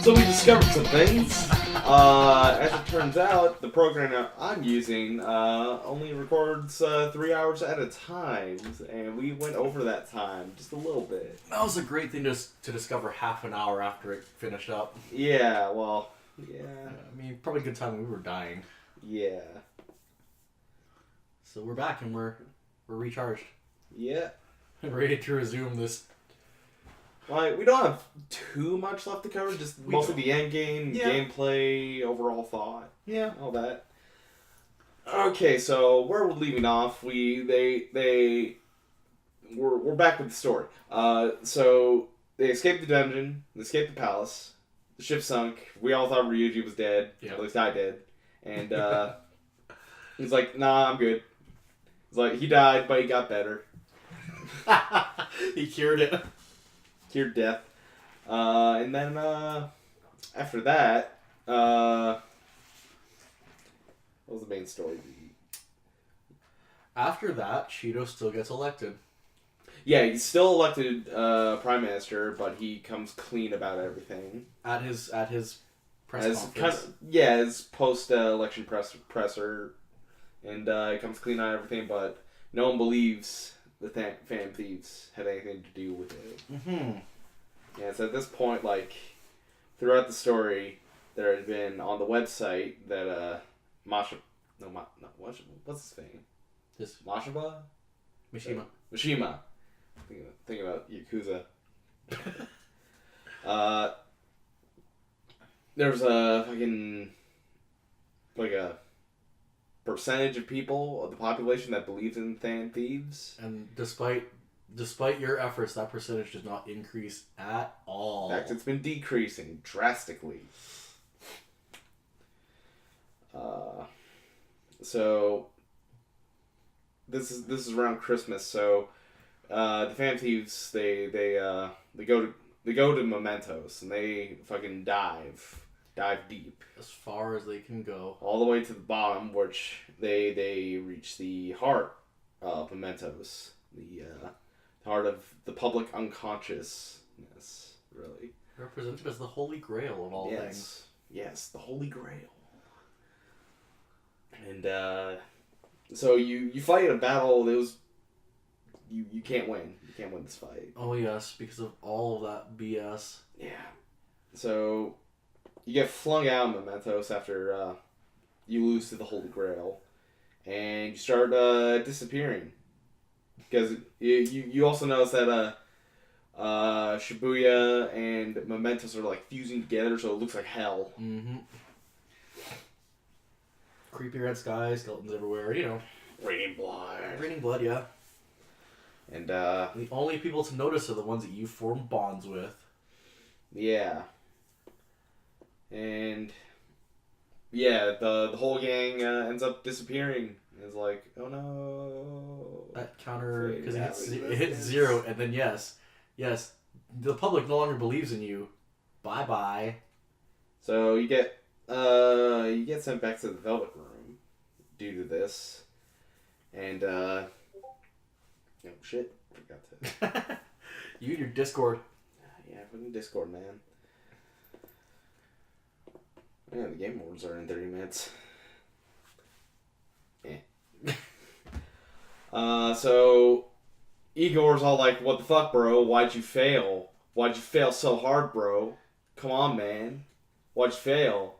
So we discovered some things. As it turns out, the program I'm using only records 3 hours at a time, and we went over that time just a little bit. That was a great thing to discover half an hour after it finished up. Yeah, well, yeah. I mean, probably a good time when we were dying. Yeah. So we're back and we're recharged. Yeah. Ready to resume this. Like, we don't have too much left to cover, just mostly the end game, gameplay, overall thought. Yeah. All that. Okay, so where we're leaving off, we're back with the story. So they escaped the dungeon, they escaped the palace, the ship sunk, we all thought Ryuji was dead, at least I did, and he's like, nah, I'm good. He's like, he died, but he got better. He cured it. Cured death. And then, after that, what was the main story? After that, Shido still gets elected. Yeah, he's still elected Prime Minister, but he comes clean about everything. At his press conference. His post-election presser, and he comes clean on everything, but no one believes the fan thieves had anything to do with it. Mm-hmm. Yeah, so at this point, like, throughout the story, there had been on the website that what's his name? Mashaba? Mishima. Thinking about Yakuza. There's a fucking, like, a percentage of people of the population that believes in fan thieves. And despite your efforts, that percentage does not increase at all. In fact, it's been decreasing drastically. So this is around Christmas. So the fan thieves they go to Mementos and they fucking dive deep as far as they can go, all the way to the bottom, which they reach the heart of Mementos, the heart of the public unconsciousness, really. Represented as the Holy Grail of all things. Yes, the Holy Grail. And so you fight a battle that was you can't win. You can't win this fight. Oh yes, because of all of that BS. Yeah. So you get flung out of Mementos after you lose to the Holy Grail, and you start disappearing. Because you also notice that Shibuya and Mementos are like fusing together, so it looks like hell. Mm-hmm. Creepy red sky, skeletons everywhere, you know. Raining blood. Raining blood, yeah. And the only people to notice are the ones that you form bonds with. Yeah. And yeah, the whole gang ends up disappearing. It's like, oh no. That counter, because it hits 0, and then yes, the public no longer believes in you. Bye bye. So you get sent back to the Velvet Room due to this, and oh shit, forgot to. You and your Discord. Yeah, fucking Discord, man. Yeah, the game awards are in 30 minutes. So Igor's all like, what the fuck, bro? Why'd you fail? Why'd you fail so hard, bro? Come on, man. Why'd you fail?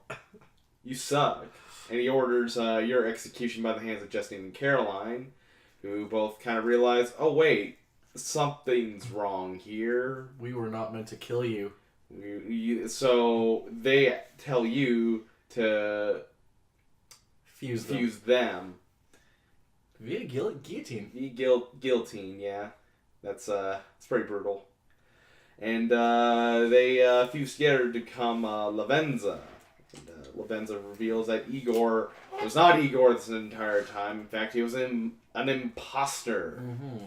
You suck. And he orders your execution by the hands of Justine and Caroline, who both kind of realize, oh wait, something's wrong here. We were not meant to kill you. So they tell you to fuse them. Via guillotine. Guillotine, yeah. That's it's pretty brutal. And they fuse together to become Lavenza. And, Lavenza reveals that Igor was not Igor this entire time. In fact, he was an imposter. Mm-hmm.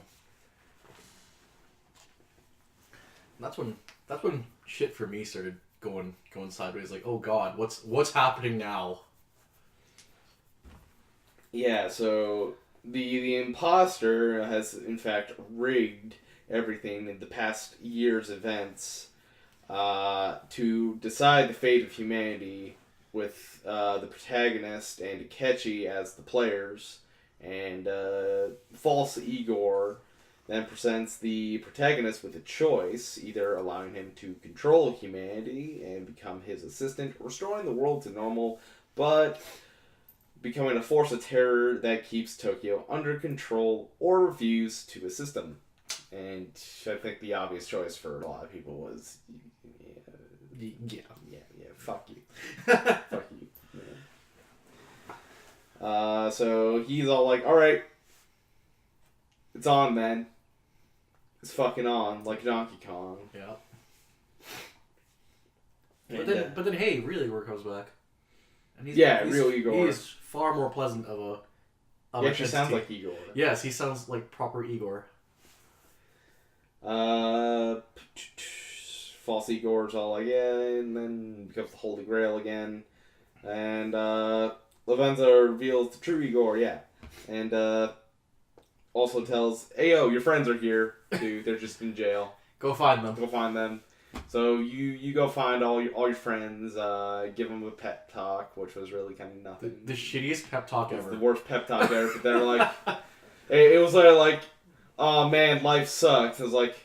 That's when shit for me started going sideways. Like, oh god, what's happening now? Yeah, so the imposter has in fact rigged everything in the past year's events to decide the fate of humanity with the protagonist and Akechi as the players. And false Igor then presents the protagonist with a choice, either allowing him to control humanity and become his assistant, restoring the world to normal, but becoming a force of terror that keeps Tokyo under control, or refuse to assist him. And I think the obvious choice for a lot of people was, yeah, fuck you. Fuck you. Yeah. So he's all like, alright, it's on then. It's fucking on, like Donkey Kong. Yeah. And, but then, hey, real Igor comes back. And real Igor. He's far more pleasant of a. He actually sounds like Igor. Yes, he sounds like proper Igor. False Igor's all like, yeah, and then becomes the Holy Grail again. And Lavenza reveals the true Igor, yeah. And also tells, hey, yo, your friends are here, dude. They're just in jail. Go find them. Go find them. So you go find all your friends, give them a pep talk, which was really kind of nothing. The shittiest pep talk ever. The worst pep talk ever. But they're like, it was like, oh man, life sucks. It was like,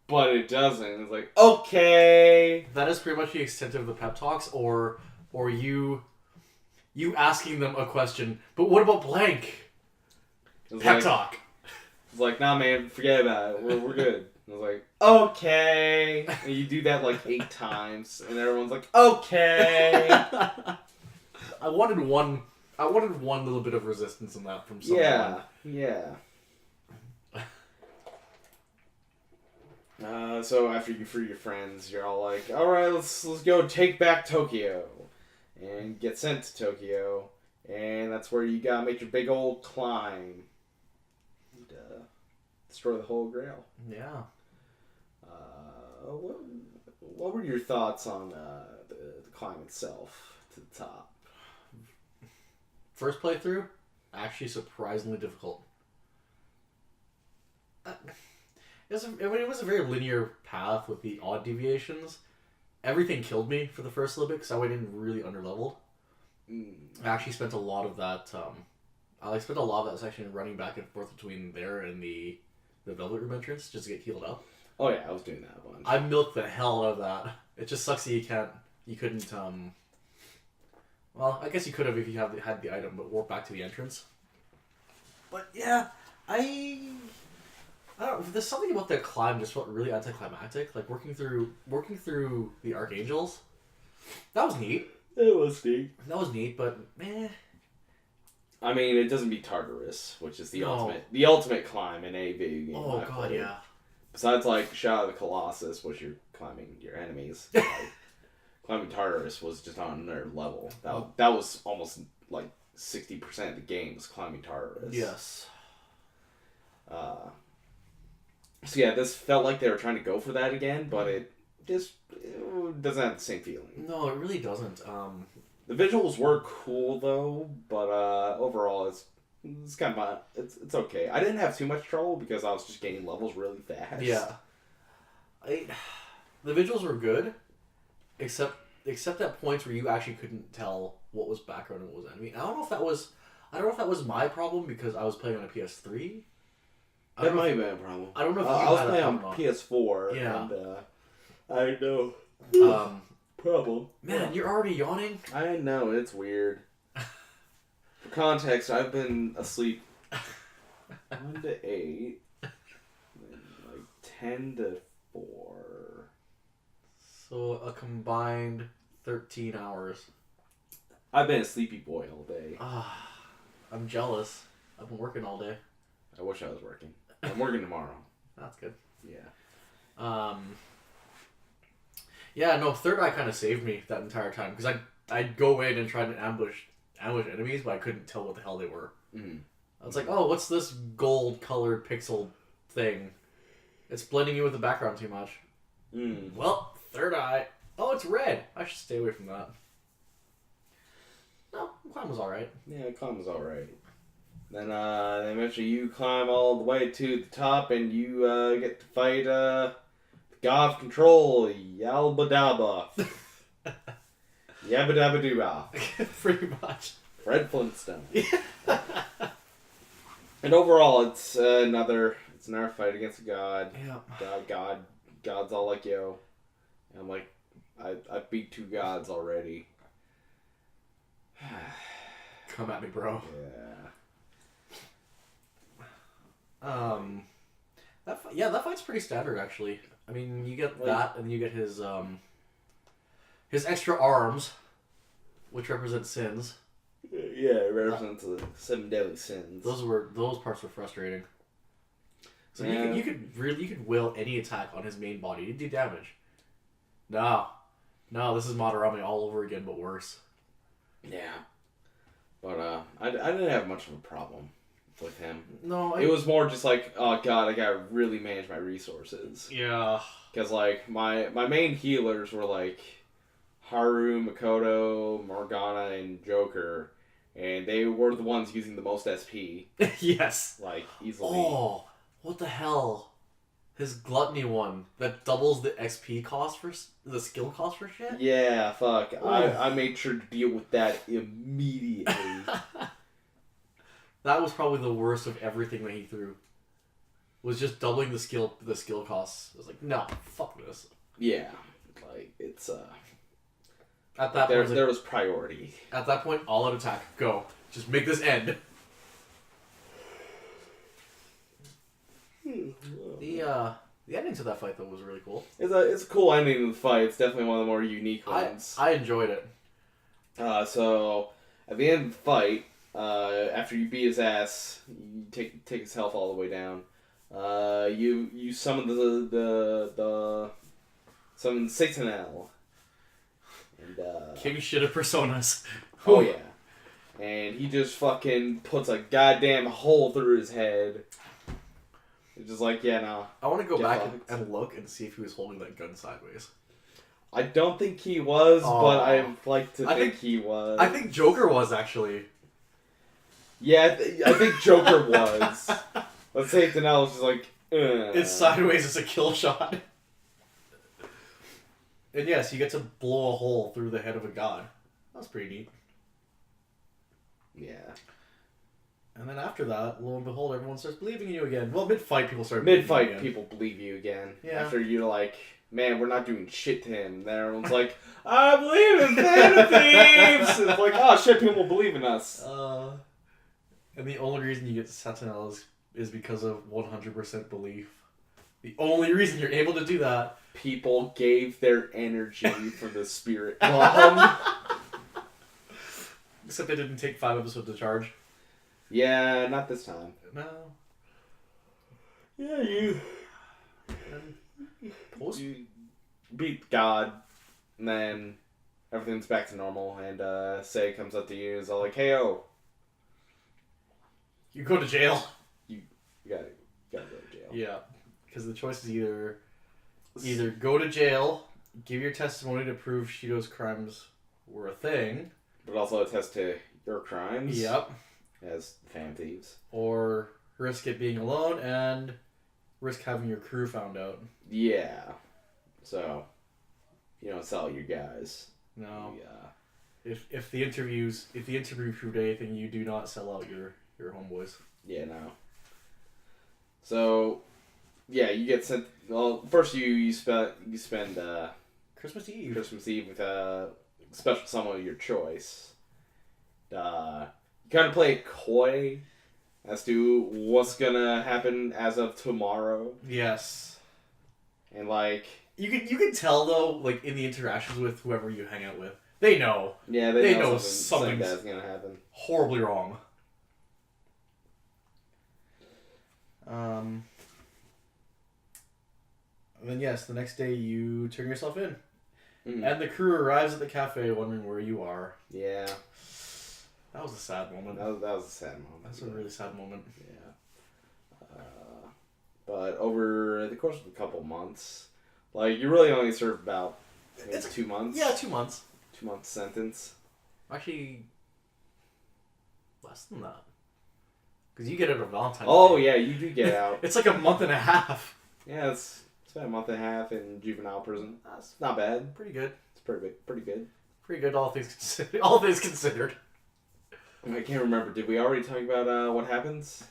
but it doesn't. It's like, okay. That is pretty much the extent of the pep talks, or you asking them a question. But what about blank? Pep talk. It's like, nah, man, forget about it. We're good. I was like, okay. And you do that like 8 times, and everyone's like, okay. I wanted one little bit of resistance in that from someone. Yeah. So after you free your friends, you're all like, all right, let's go take back Tokyo, and get sent to Tokyo, and that's where you gotta make your big old climb, and destroy the whole Grail. Yeah. What were your thoughts on the climb itself to the top? First playthrough, actually surprisingly difficult. It was a very linear path with the odd deviations. Everything killed me for the first little bit because I went in really underleveled. I actually spent a lot of that. I spent a lot of that section running back and forth between there and the Velvet Room entrance just to get healed up. Oh yeah, I was doing that a bunch. I milked the hell out of that. It just sucks that you couldn't. Well, I guess you could have if you had the item, but warp back to the entrance. But yeah, I don't know. There's something about that climb just felt really anticlimactic. Like working through the Archangels. That was neat. It was neat. That was neat, but meh. I mean, it doesn't beat Tartarus, which is the ultimate climb in a video game. Oh god, yeah. Besides, like, Shadow of the Colossus, which you're climbing your enemies. Like, climbing Tartarus was just on another level. That was almost, like, 60% of the game was climbing Tartarus. Yes. So yeah, this felt like they were trying to go for that again, but it doesn't have the same feeling. No, it really doesn't. The visuals were cool, though, but overall, it's kind of it's okay. I didn't have too much trouble because I was just gaining levels really fast. Yeah. The visuals were good, except at points where you actually couldn't tell what was background and what was enemy. I don't know if that was my problem because I was playing on a PS3. That might have been a problem. I don't know if you I was had playing on PS4. Yeah. And I know. Problem. Man, you're already yawning? I know, it's weird. For context, I've been asleep 1 to 8, then like 10 to 4. So a combined 13 hours. I've been a sleepy boy all day. I'm jealous. I've been working all day. I wish I was working. I'm working tomorrow. That's good. Yeah. Yeah, no, Third Eye kind of saved me that entire time because I'd go in and try to ambush enemies, but I couldn't tell what the hell they were. Mm-hmm. I was like, oh, what's this gold-colored pixel thing? It's blending in with the background too much. Well, Third Eye. Oh, it's red. I should stay away from that. No, climb was alright. Yeah, climb was alright. Then eventually you climb all the way to the top and you get to fight the God of Control, Yalba Dabba. Yabba Dabba Dooba. Pretty much. Fred Flintstone. And overall, it's another fight against a god. Yeah. God's all like, yo. And I'm like, I beat 2 gods already. Come at me, bro. Yeah. That fight's pretty standard, actually. I mean, you get that, and you get his extra arms, which represent sins. Yeah, it represents the 7 deadly sins. Those parts were frustrating. So you could will any attack on his main body to do damage. No, this is Madarame all over again, but worse. Yeah, but I didn't have much of a problem with him. No, it was more just like, oh god, I gotta really manage my resources. Yeah, because like my main healers were like Haru, Makoto, Morgana, and Joker. And they were the ones using the most SP. Yes. Like, easily. Oh, what the hell? His gluttony one that doubles the XP cost for the skill cost for shit? Yeah, fuck. I made sure to deal with that immediately. That was probably the worst of everything that he threw. Was just doubling the skill costs. I was like, no, fuck this. Yeah. Like, it's at that point, point, there was priority. At that point, all out attack. Go. Just make this end. The ending to that fight though was really cool. It's a cool ending to the fight. It's definitely one of the more unique ones. I enjoyed it. So at the end of the fight, after you beat his ass, you take his health all the way down. You summon the Satan. And King shit of personas. Oh yeah. And he just fucking puts a goddamn hole through his head. It's just like, yeah, no. I want to go back and look and see if he was holding that gun sideways. I don't think he was, but I'd like to think he was. I think Joker was, actually. Yeah, I think Joker was. Let's say Danelle was just like, It's sideways as a kill shot. And yes, you get to blow a hole through the head of a god. That's pretty neat. Yeah. And then after that, lo and behold, everyone starts believing in you again. Well, mid-fight, people start Mid-fight, people believe you again. Yeah. After you're like, man, we're not doing shit to him. Then everyone's like, I believe in Phantom Thieves! It's like, oh shit, people believe in us. And the only reason you get Sentinel is because of 100% belief. The only reason you're able to do that. People gave their energy for the spirit bomb. Except it didn't take 5 episodes to charge. Yeah, not this time. No. Yeah, you beat God, and then everything's back to normal, and Say comes up to you and is all like, hey, oh. You go to jail. You gotta go to jail. Yeah, because the choice is either go to jail, give your testimony to prove Shido's crimes were a thing. But also attest to your crimes. Yep. As Phantom Thieves. Or risk it being alone and risk having your crew found out. Yeah. So, you don't sell your guys. No. Yeah. If the interview proved anything, you do not sell out your homeboys. Yeah, no. So, yeah, you get sent. Well, first you spend Christmas Eve with a special someone of your choice. You kind of play it coy as to what's gonna happen as of tomorrow. Yes. And like you can tell though, like in the interactions with whoever you hang out with, they know. Yeah, they know something bad's gonna happen. Horribly wrong. And then yes, the next day you turn yourself in. And the crew arrives at the cafe wondering where you are. Yeah. That was a sad moment. That was a sad moment. That's a really sad moment. Yeah. But over the course of a couple months, like, you really only serve about 2 months. Yeah, 2 months. 2 month sentence. Actually, less than that. Because you get it on Valentine's Day. Oh, yeah, you do get out. It's like a month and a half. Yeah, it's Spent a month and a half in juvenile prison. That's not bad. Pretty good. It's pretty good. Pretty good, all things considered. All things considered. I can't remember. Did we already talk about what happens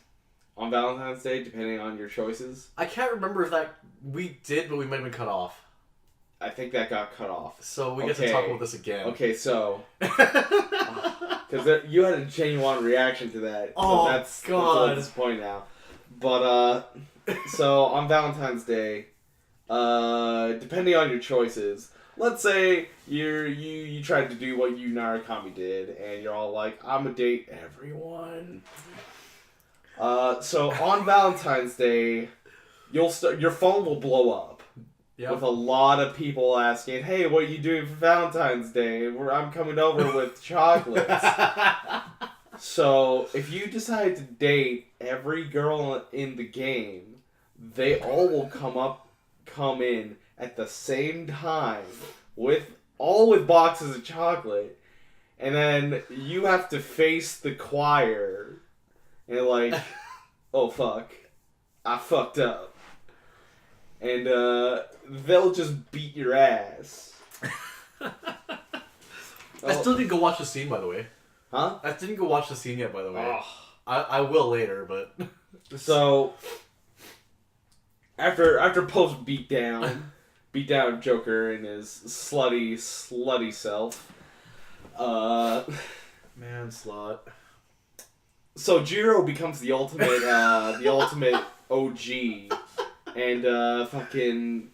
on Valentine's Day, depending on your choices? I can't remember if that we did, but we might have been cut off. I think that got cut off. So we get to talk about this again. Okay, so because you had a genuine reaction to that. Oh, so that's God. That's this point now. But so on Valentine's Day, depending on your choices, let's say you tried to do what you Narukami did, and you're all like, I'm gonna date everyone. So on Valentine's Day, your phone will blow up. Yep. With a lot of people asking, hey, what are you doing for Valentine's Day? I'm coming over with chocolates. So, if you decide to date every girl in the game, they all will come in at the same time with boxes of chocolate, and then you have to face the choir and like, oh fuck, I fucked up. And they'll just beat your ass. I still didn't go watch the scene, by the way. Huh? I didn't go watch the scene yet, by the way. Oh. I will later, but... So, after post beatdown Joker and his slutty self, man, slut. So Jiro becomes the ultimate OG. And, fucking,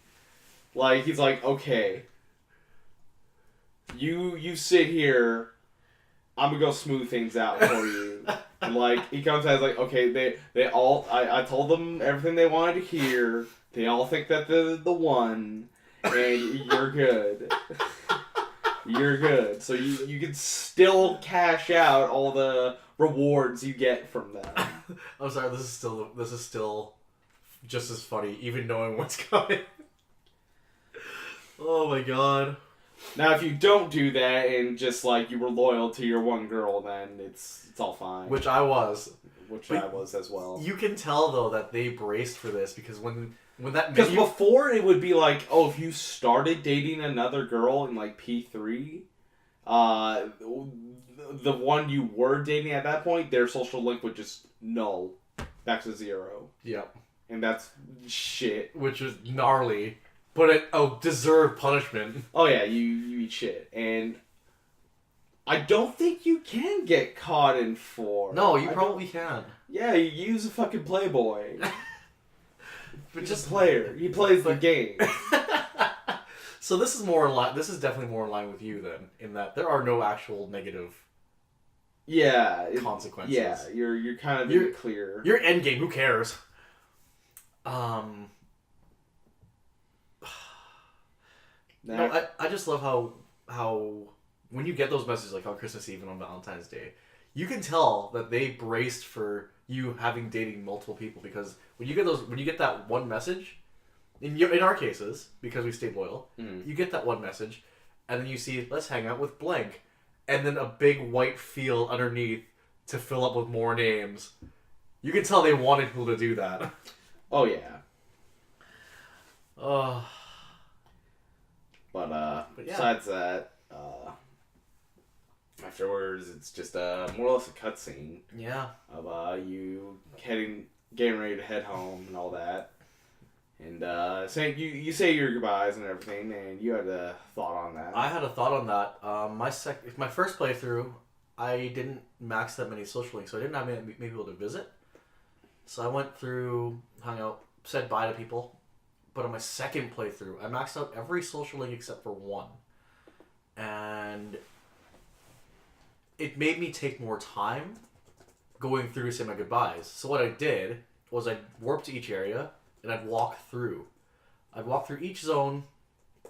like, he's like, okay, you sit here, I'm gonna go smooth things out for you. And, like, he comes out, he's like, okay, they all, I told them everything they wanted to hear, they all think that they're the one, and you're good. You're good. So you can still cash out all the rewards you get from them. I'm sorry, this is still just as funny, even knowing what's coming. Oh my god. Now, if you don't do that and just, like, you were loyal to your one girl, then it's all fine. Which I was. Which I was as well. You can tell, though, that they braced for this, because when that Because before, it would be like, oh, if you started dating another girl in, like, P3, the one you were dating at that point, their social link would just null. Back to 0. Yep. And that's shit. Which is gnarly. But it deserved punishment. Oh yeah, you eat shit. And I don't think you can get caught in 4. No, you probably can. Yeah, you use a fucking Playboy. But just player. He plays the game. So this is more in line. This is definitely more in line with you then, in that there are no actual negative consequences. Yeah, you're kind of in the clear. You're endgame. Who cares? No, I just love how when you get those messages like on Christmas Eve and on Valentine's Day, you can tell that they braced for you having dating multiple people, because when you get that one message, in our cases, because we stayed loyal, you get that one message, and then you see, let's hang out with blank, and then a big white field underneath to fill up with more names. You can tell they wanted people to do that. Oh yeah. Oh. But yeah. Besides that, afterwards it's just more or less a cutscene. Yeah. Of you getting ready to head home and all that. And saying you say your goodbyes and everything, and you had a thought on that. I had a thought on that. My first playthrough, I didn't max that many social links, so I didn't have many people to visit. So I went through, hung out, said bye to people. But on my second playthrough, I maxed out every social link except for one. And it made me take more time going through to say my goodbyes. So what I did was I warped to each area, and I'd walk through. I'd walk through each zone,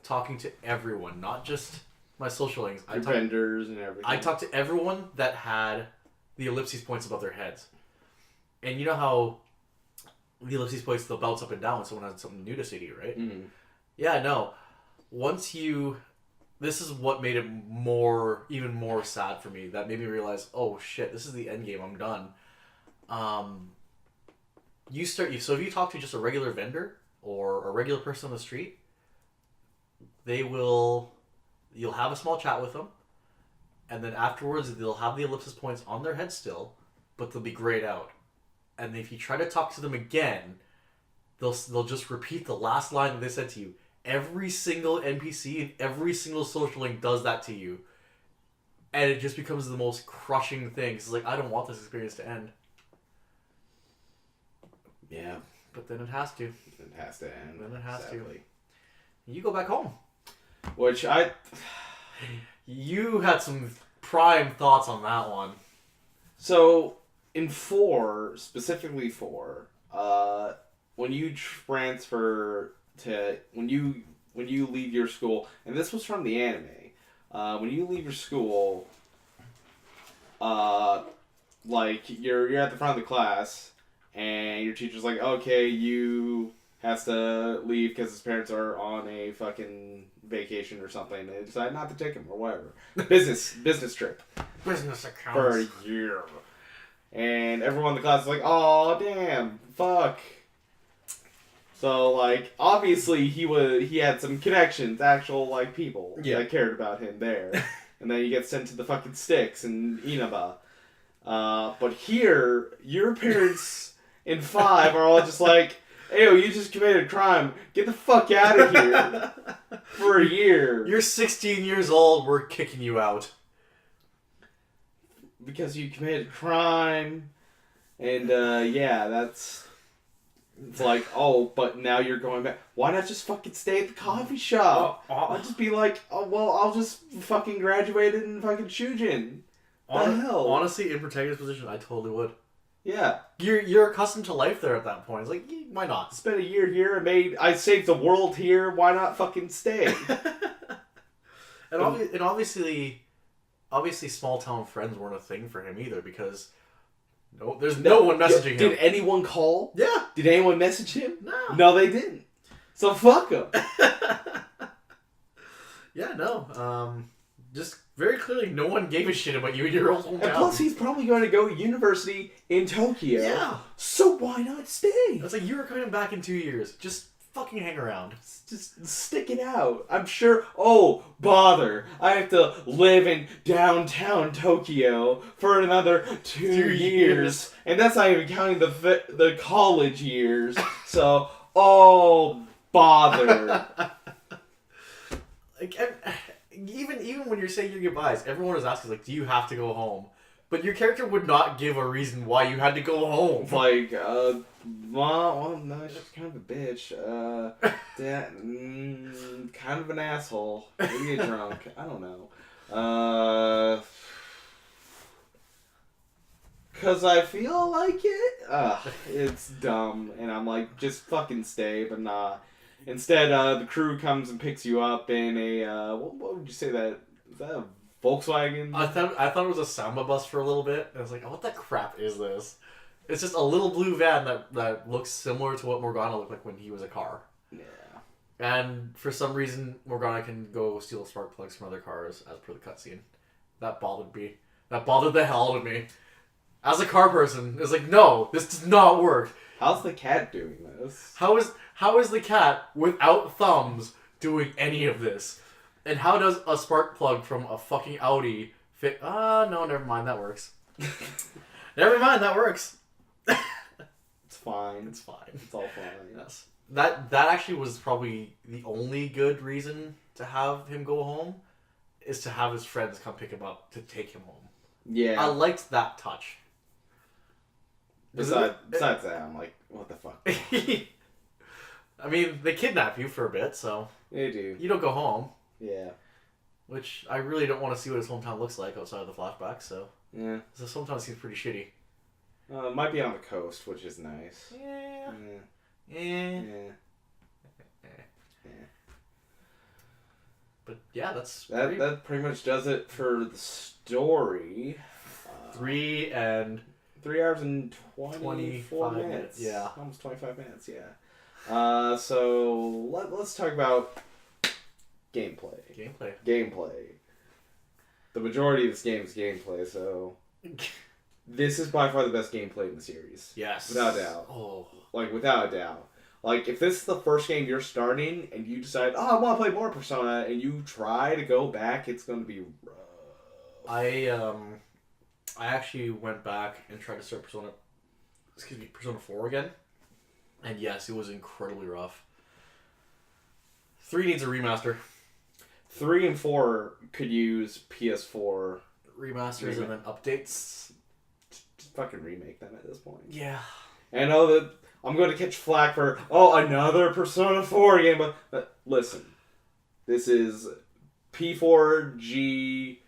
talking to everyone, not just my social links. Vendors and everything. I talked to everyone that had the ellipses points above their heads. And you know how the ellipses points, they'll bounce up and down when someone has something new to say to you, right? Mm-hmm. Yeah, no. This is what made it even more sad for me. That made me realize, oh shit, this is the end game. I'm done. So if you talk to just a regular vendor, or a regular person on the street, you'll have a small chat with them, and then afterwards they'll have the ellipsis points on their head still, but they'll be grayed out. And if you try to talk to them again, they'll just repeat the last line that they said to you. Every single NPC and every single social link does that to you. And it just becomes the most crushing thing. It's like, I don't want this experience to end. Yeah. But then it has to. It has to end. Then it has sadly. to. You go back home. Which You had some prime thoughts on that one. So, in 4, specifically 4, when you transfer to... When you leave your school... And this was from the anime. When you leave your school... like, you're at the front of the class... And your teacher's like, okay, you has to leave because his parents are on a fucking vacation or something. And they decide not to take him or whatever. Business trip. Business accounts. For a year. And everyone in the class is like, oh, damn, fuck. So, like, obviously he had some connections, actual, like, people that cared about him there. And then he gets sent to the fucking sticks in Inaba. But here, your parents... in 5 are all just like, "Ew, you just committed a crime. Get the fuck out of here for a year." You're 16 years old. We're kicking you out Because you committed a crime. And, that's... It's like, oh, but now you're going back. Why not just fucking stay at the coffee shop? I'll just be like, oh, well, I'll just fucking graduate in fucking Shujin. The hell? Honestly, in protagonist position, I totally would. Yeah. You're accustomed to life there at that point. It's like, why not? Spent a year here and I saved the world here. Why not fucking stay? and obviously, small town friends weren't a thing for him either because there's no one messaging him. Did anyone call? Yeah. Did anyone message him? No. No, they didn't. So fuck him. Yeah, no. Just very clearly, no one gave a shit about you in your own hometown. And plus, he's probably going to go to university in Tokyo. Yeah. So why not stay? It's like, you were coming back in 2 years. Just fucking hang around. Just stick it out. I'm sure. Oh, bother. I have to live in downtown Tokyo for another 2 years. And that's not even counting the college years. So, oh, bother. Like, even when you're saying your goodbyes, everyone is asking, like, do you have to go home? But your character would not give a reason why you had to go home. Like, well, no, she's kind of a bitch. Kind of an asshole. Maybe a drunk. I don't know. Cause I feel like it. It's dumb, and I'm like, just fucking stay, but nah. Instead, the crew comes and picks you up in a, what would you say that, is that a Volkswagen? I thought it was a Samba bus for a little bit. I was like, oh, what the crap is this? It's just a little blue van that looks similar to what Morgana looked like when he was a car. Yeah. And for some reason, Morgana can go steal spark plugs from other cars as per the cutscene. That bothered me. That bothered the hell out of me. As a car person, it's like, no, this does not work. How's the cat doing this? How is the cat without thumbs doing any of this? And how does a spark plug from a fucking Audi fit? No, never mind. That works. Never mind. That works. It's fine. It's fine. It's all fine. Yes. That actually was probably the only good reason to have him go home, is to have his friends come pick him up to take him home. Yeah. I liked that touch. Besides that, I'm like, what the fuck? I mean, they kidnap you for a bit, so They do. you don't go home. Yeah. Which I really don't want to see what his hometown looks like outside of the flashback, so. Yeah. So his hometown seems pretty shitty. It might be on the coast, which is nice. Yeah. Yeah. But yeah, that's That pretty much does it for the story. 3 and 3 hours and 24 25 minutes. yeah. Almost 25 minutes, yeah. So let's talk about gameplay. Gameplay. The majority of this game is gameplay, so this is by far the best gameplay in the series. Yes. Without a doubt. Oh. Like, without a doubt. Like, if this is the first game you're starting and you decide, oh, I want to play more Persona, and you try to go back, it's going to be rough. I actually went back and tried to start Persona 4 again. And yes, it was incredibly rough. 3 needs a remaster. 3 and 4 could use PS4 Remasters and then updates. just fucking remake them at this point. Yeah. And I know that I'm going to catch flack for, another Persona 4 game, but listen, this is P4G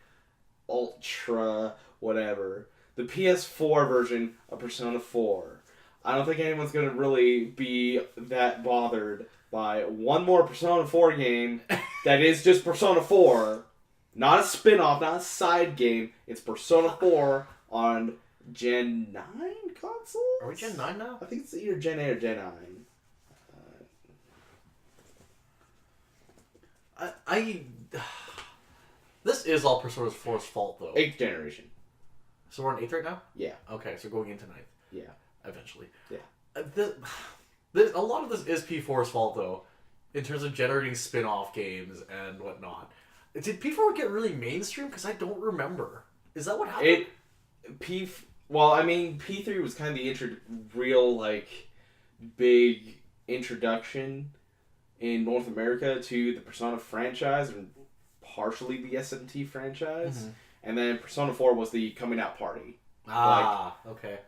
Ultra, whatever. The PS4 version of Persona 4. I don't think anyone's going to really be that bothered by one more Persona 4 game that is just Persona 4. Not a spin-off, not a side game. It's Persona 4 on Gen 9 consoles? Are we Gen 9 now? I think it's either Gen 8 or Gen 9. This is all Persona 4's fault, though. 8th generation. So we're on 8th right now? Yeah. Okay, so going into 9th. Yeah. Eventually. Yeah. A lot of this is P4's fault, though, in terms of generating spin-off games and whatnot. Did P4 get really mainstream? Because I don't remember. Is that what happened? P3 was kind of the real, big introduction in North America to the Persona franchise and partially the SMT franchise. Mm-hmm. And then Persona 4 was the coming out party. Okay.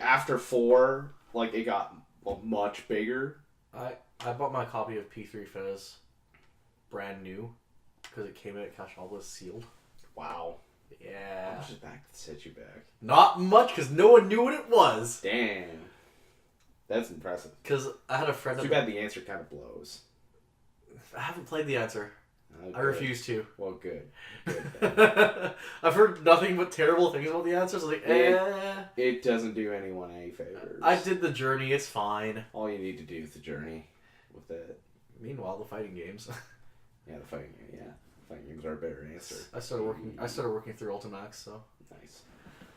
After 4, it got much bigger. I bought my copy of P3 Fez brand new because it came in at Cashola sealed. Wow. Yeah. How much did that set you back? Not much because no one knew what it was. Damn. That's impressive. Because I had a friend... Too bad the answer kind of blows. I haven't played the answer. Oh, I refuse to. Well, good. I've heard nothing but terrible things about the answers. It doesn't do anyone any favors. I did the journey. It's fine. All you need to do is the journey with it. Meanwhile, the fighting games. Yeah, the fighting games are a better answer. I started working through Ultimax, so nice.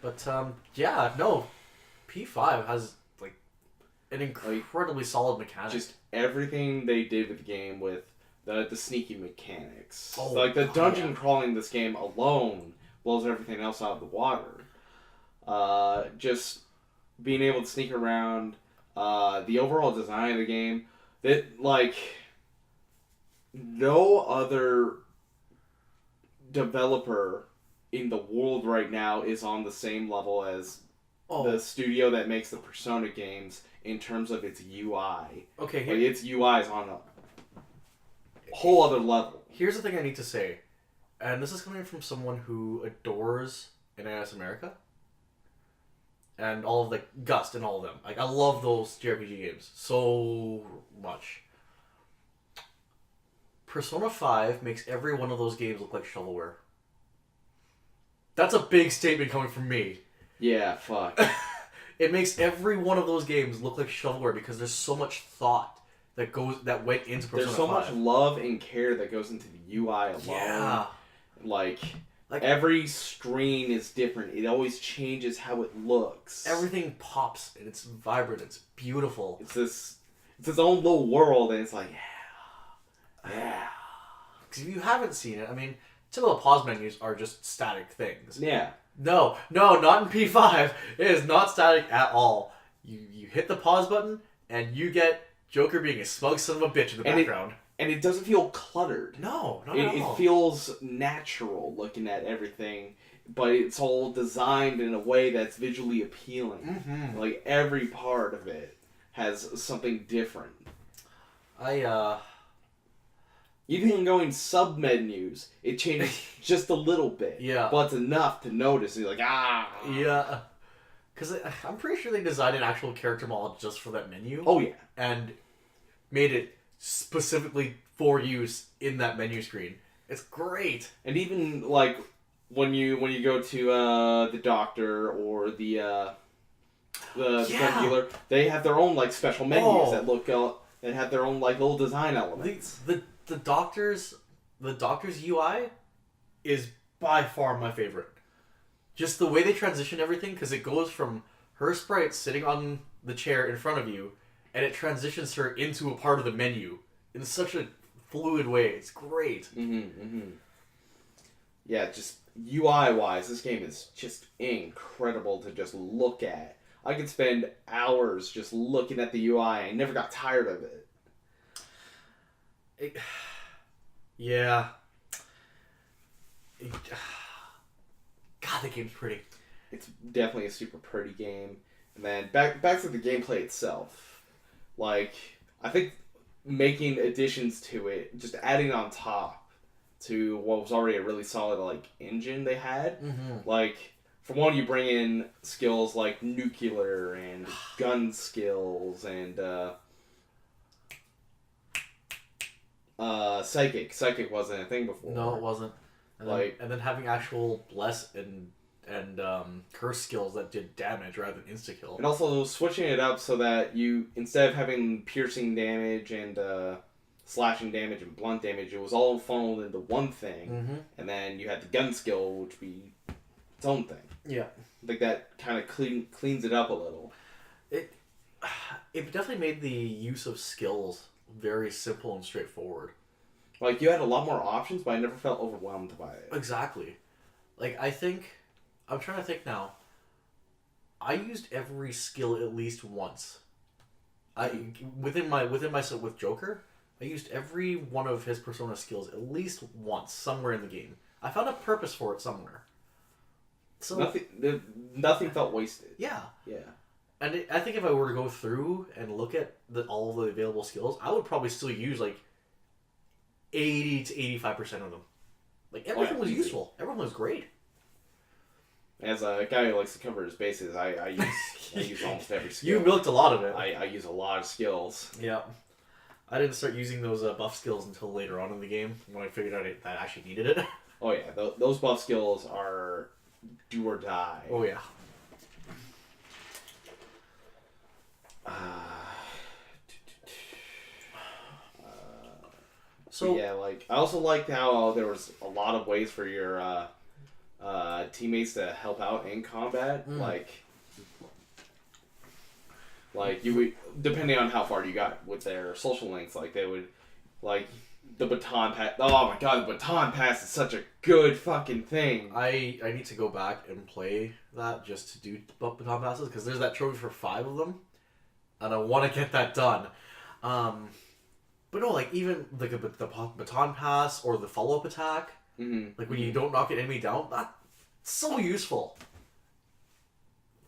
But P5 has an incredibly solid mechanic. Just everything they did with the game with the sneaky mechanics. The dungeon crawling in this game alone blows everything else out of the water. Just being able to sneak around, the overall design of the game, that no other developer in the world right now is on the same level as the studio that makes the Persona games in terms of its UI. Okay, its UI is on a whole other level. Here's the thing I need to say, and this is coming from someone who adores NIS America and all of Gust and all of them. I love those JRPG games so much. Persona 5 makes every one of those games look like shovelware. That's a big statement coming from me. Yeah, fuck. It makes every one of those games look like shovelware because there's so much thought that went into Persona 5. There's so much love and care that goes into the UI alone. Yeah. Every screen is different. It always changes how it looks. Everything pops and it's vibrant. It's beautiful. It's its own little world, and it's yeah. Because if you haven't seen it, typical pause menus are just static things. Yeah. No, not in P5. It is not static at all. You hit the pause button, and you get Joker being a smug son of a bitch in the background. And it doesn't feel cluttered. No, not at all. It feels natural looking at everything, but it's all designed in a way that's visually appealing. Mm-hmm. Every part of it has something different. Even going sub-menus, it changes just a little bit. Yeah. But it's enough to notice. You're like, Yeah. Because I'm pretty sure they designed an actual character model just for that menu. Oh, yeah. And made it specifically for use in that menu screen. It's great. And even, when you go to the doctor or the gun dealer, they have their own, special menus that look that have their own, little design elements. The doctor's UI is by far my favorite. Just the way they transition everything, because it goes from her sprite sitting on the chair in front of you, and it transitions her into a part of the menu in such a fluid way. It's great. Yeah, just UI wise, this game is just incredible to just look at. I could spend hours just looking at the UI. I never got tired of it. Yeah. God, the game's pretty. It's definitely a super pretty game. And then back to the gameplay itself. Like, I think making additions to it, just adding on top to what was already a really solid like engine they had. Like, for one, you bring in skills like nuclear and gun skills and psychic. Psychic wasn't a thing before. No, it wasn't. And then having actual bless and curse skills that did damage rather than insta kill. And also switching it up so that you, instead of having piercing damage and slashing damage and blunt damage, it was all funneled into one thing. And then you had the gun skill, which would be its own thing. Yeah. Like that kind of cleans it up a little. It definitely made the use of skills very simple and straightforward. Like, you had a lot more options, but I never felt overwhelmed by it. Exactly. Like, I'm trying to think now. I used every skill at least once. With Joker, I used every one of his Persona skills at least once somewhere in the game. I found a purpose for it somewhere. So nothing felt wasted. Yeah. Yeah. And I think if I were to go through and look at all the available skills, I would probably still use like 80 to 85% of them. Like, everything was useful. Everyone was great. As a guy who likes to cover his bases, I use almost every skill. You milked a lot of it. I use a lot of skills. Yeah. I didn't start using those buff skills until later on in the game, when I figured out that I actually needed it. Oh yeah, those buff skills are do or die. Oh yeah. So yeah, like, I also liked how there was a lot of ways for your teammates to help out in combat. Like you would, depending on how far you got with their social links, like they would, like, the baton pass. Oh my god, the baton pass is such a good fucking thing. I need to go back and play that just to do baton passes, because there's that trophy for 5 of them, and I want to get that done. But no, like, even like the baton pass or the follow-up attack, like when you don't knock an enemy down, that's so useful.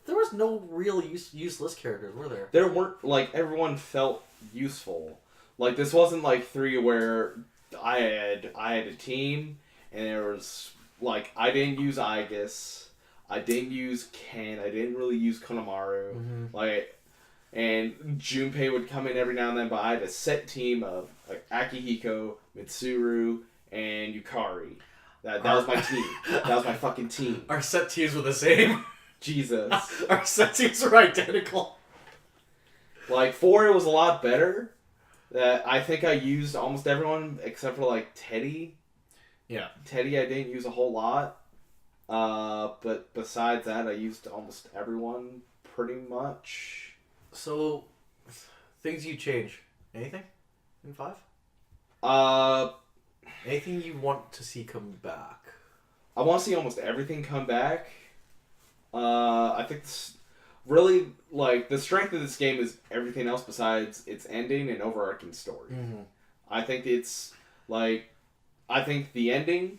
There was no real useless characters, were there? There weren't, like, everyone felt useful. Like, this wasn't like 3 where I had a team and there was, like, I didn't use Aegis, I didn't use Ken, I didn't really use Konomaru, like, and Junpei would come in every now and then, but I had a set team of, like, Akihiko, Mitsuru, and Yukari. That was my team. That was my fucking team. Our set teams were the same. Jesus. Our set teams were identical. Like, 4, it was a lot better. That I think I used almost everyone except for, like, Teddy. Yeah. Teddy I didn't use a whole lot. But besides that, I used almost everyone pretty much. So, things you change. Anything in 5? Anything you want to see come back? I want to see almost everything come back. I think really, like, the strength of this game is everything else besides its ending and overarching story. I think it's, like, I think the ending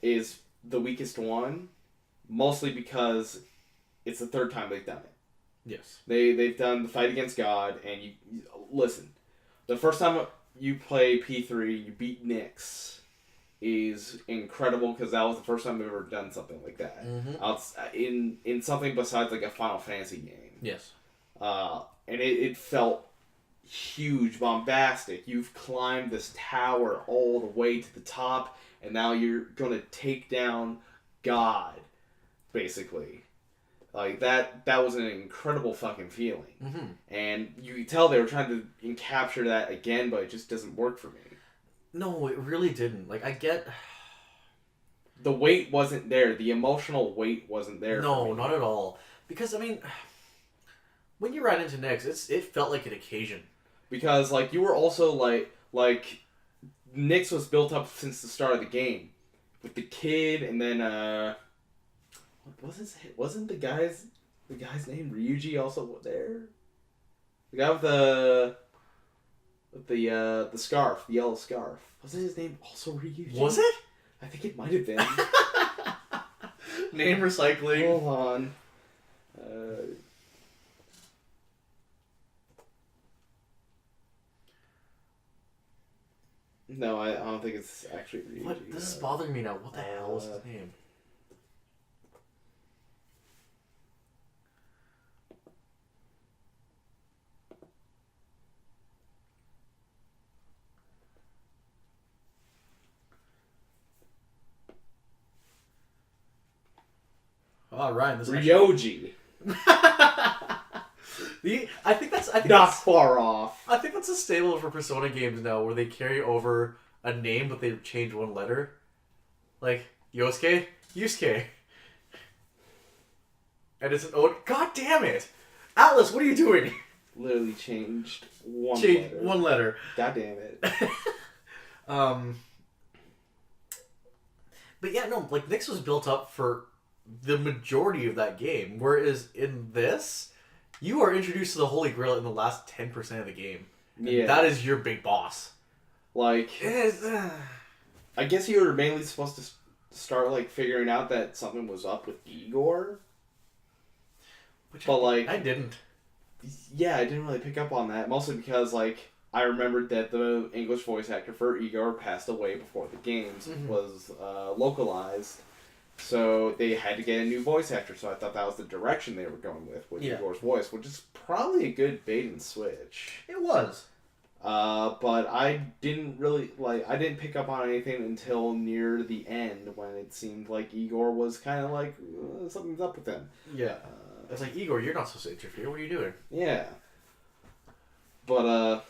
is the weakest one, mostly because it's the 3rd time they've done it. Yes. They've done the fight against God, and you listen. The first time you play P3, you beat Nyx, is incredible because that was the first time I've ever done something like that. In something besides, like, a Final Fantasy game. Yes. And it felt huge, bombastic. You've climbed this tower all the way to the top, and now you're gonna take down God, basically. Like, that was an incredible fucking feeling. And you could tell they were trying to capture that again, but it just doesn't work for me. No, it really didn't. Like, I get... The weight wasn't there. The emotional weight wasn't there. No, not at all. Because, I mean, When you ran into Nyx, it felt like an occasion. Because, like, you were also, like, Nyx was built up since the start of the game. With the kid, and then, wasn't the guy's name Ryuji also there? The guy with the scarf, the yellow scarf. Wasn't his name also Ryuji? Was it? I think it might have been. Name recycling. Hold on. No, I don't think it's actually Ryuji. What? This is bothering me now. What the hell was his name? Oh, Ryan, this is Ryoji. I think Not that's far off. I think that's a staple for Persona games now, where they carry over a name but they change one letter, like Yosuke, Yusuke, and it's an O. God damn it, Atlas! What are you doing? Literally changed one Change letter. one letter. God damn it. But yeah, no, like Nyx was built up for the majority of that game, whereas in this, you are introduced to the Holy Grail in the last 10% of the game. And Yeah. that is your big boss. Like, I guess you were mainly supposed to start, like, figuring out that something was up with Igor. But, like, I didn't. yeah, I didn't really pick up on that. Mostly because, like, I remembered that the English voice actor for Igor passed away before the games was localized. So they had to get a new voice actor, so I thought that was the direction they were going with Igor's voice, which is probably a good bait and switch. It was. But I didn't pick up on anything until near the end when it seemed like Igor was kind of like, something's up with him. Yeah. It's like, Igor, you're not supposed to interfere. What are you doing? Yeah. But,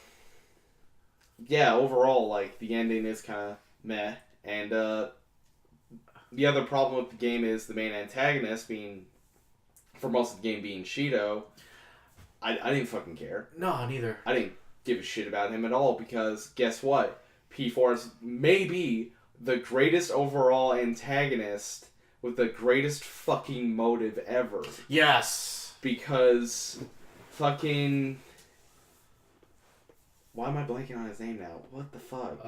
yeah, overall, like, the ending is kind of meh. And, the other problem with the game is the main antagonist being, for most of the game, being Shido. I didn't fucking care. No, neither. I didn't give a shit about him at all because guess what? P4 is maybe the greatest overall antagonist with the greatest fucking motive ever. Yes. Because fucking... Why am I blanking on his name now? What the fuck?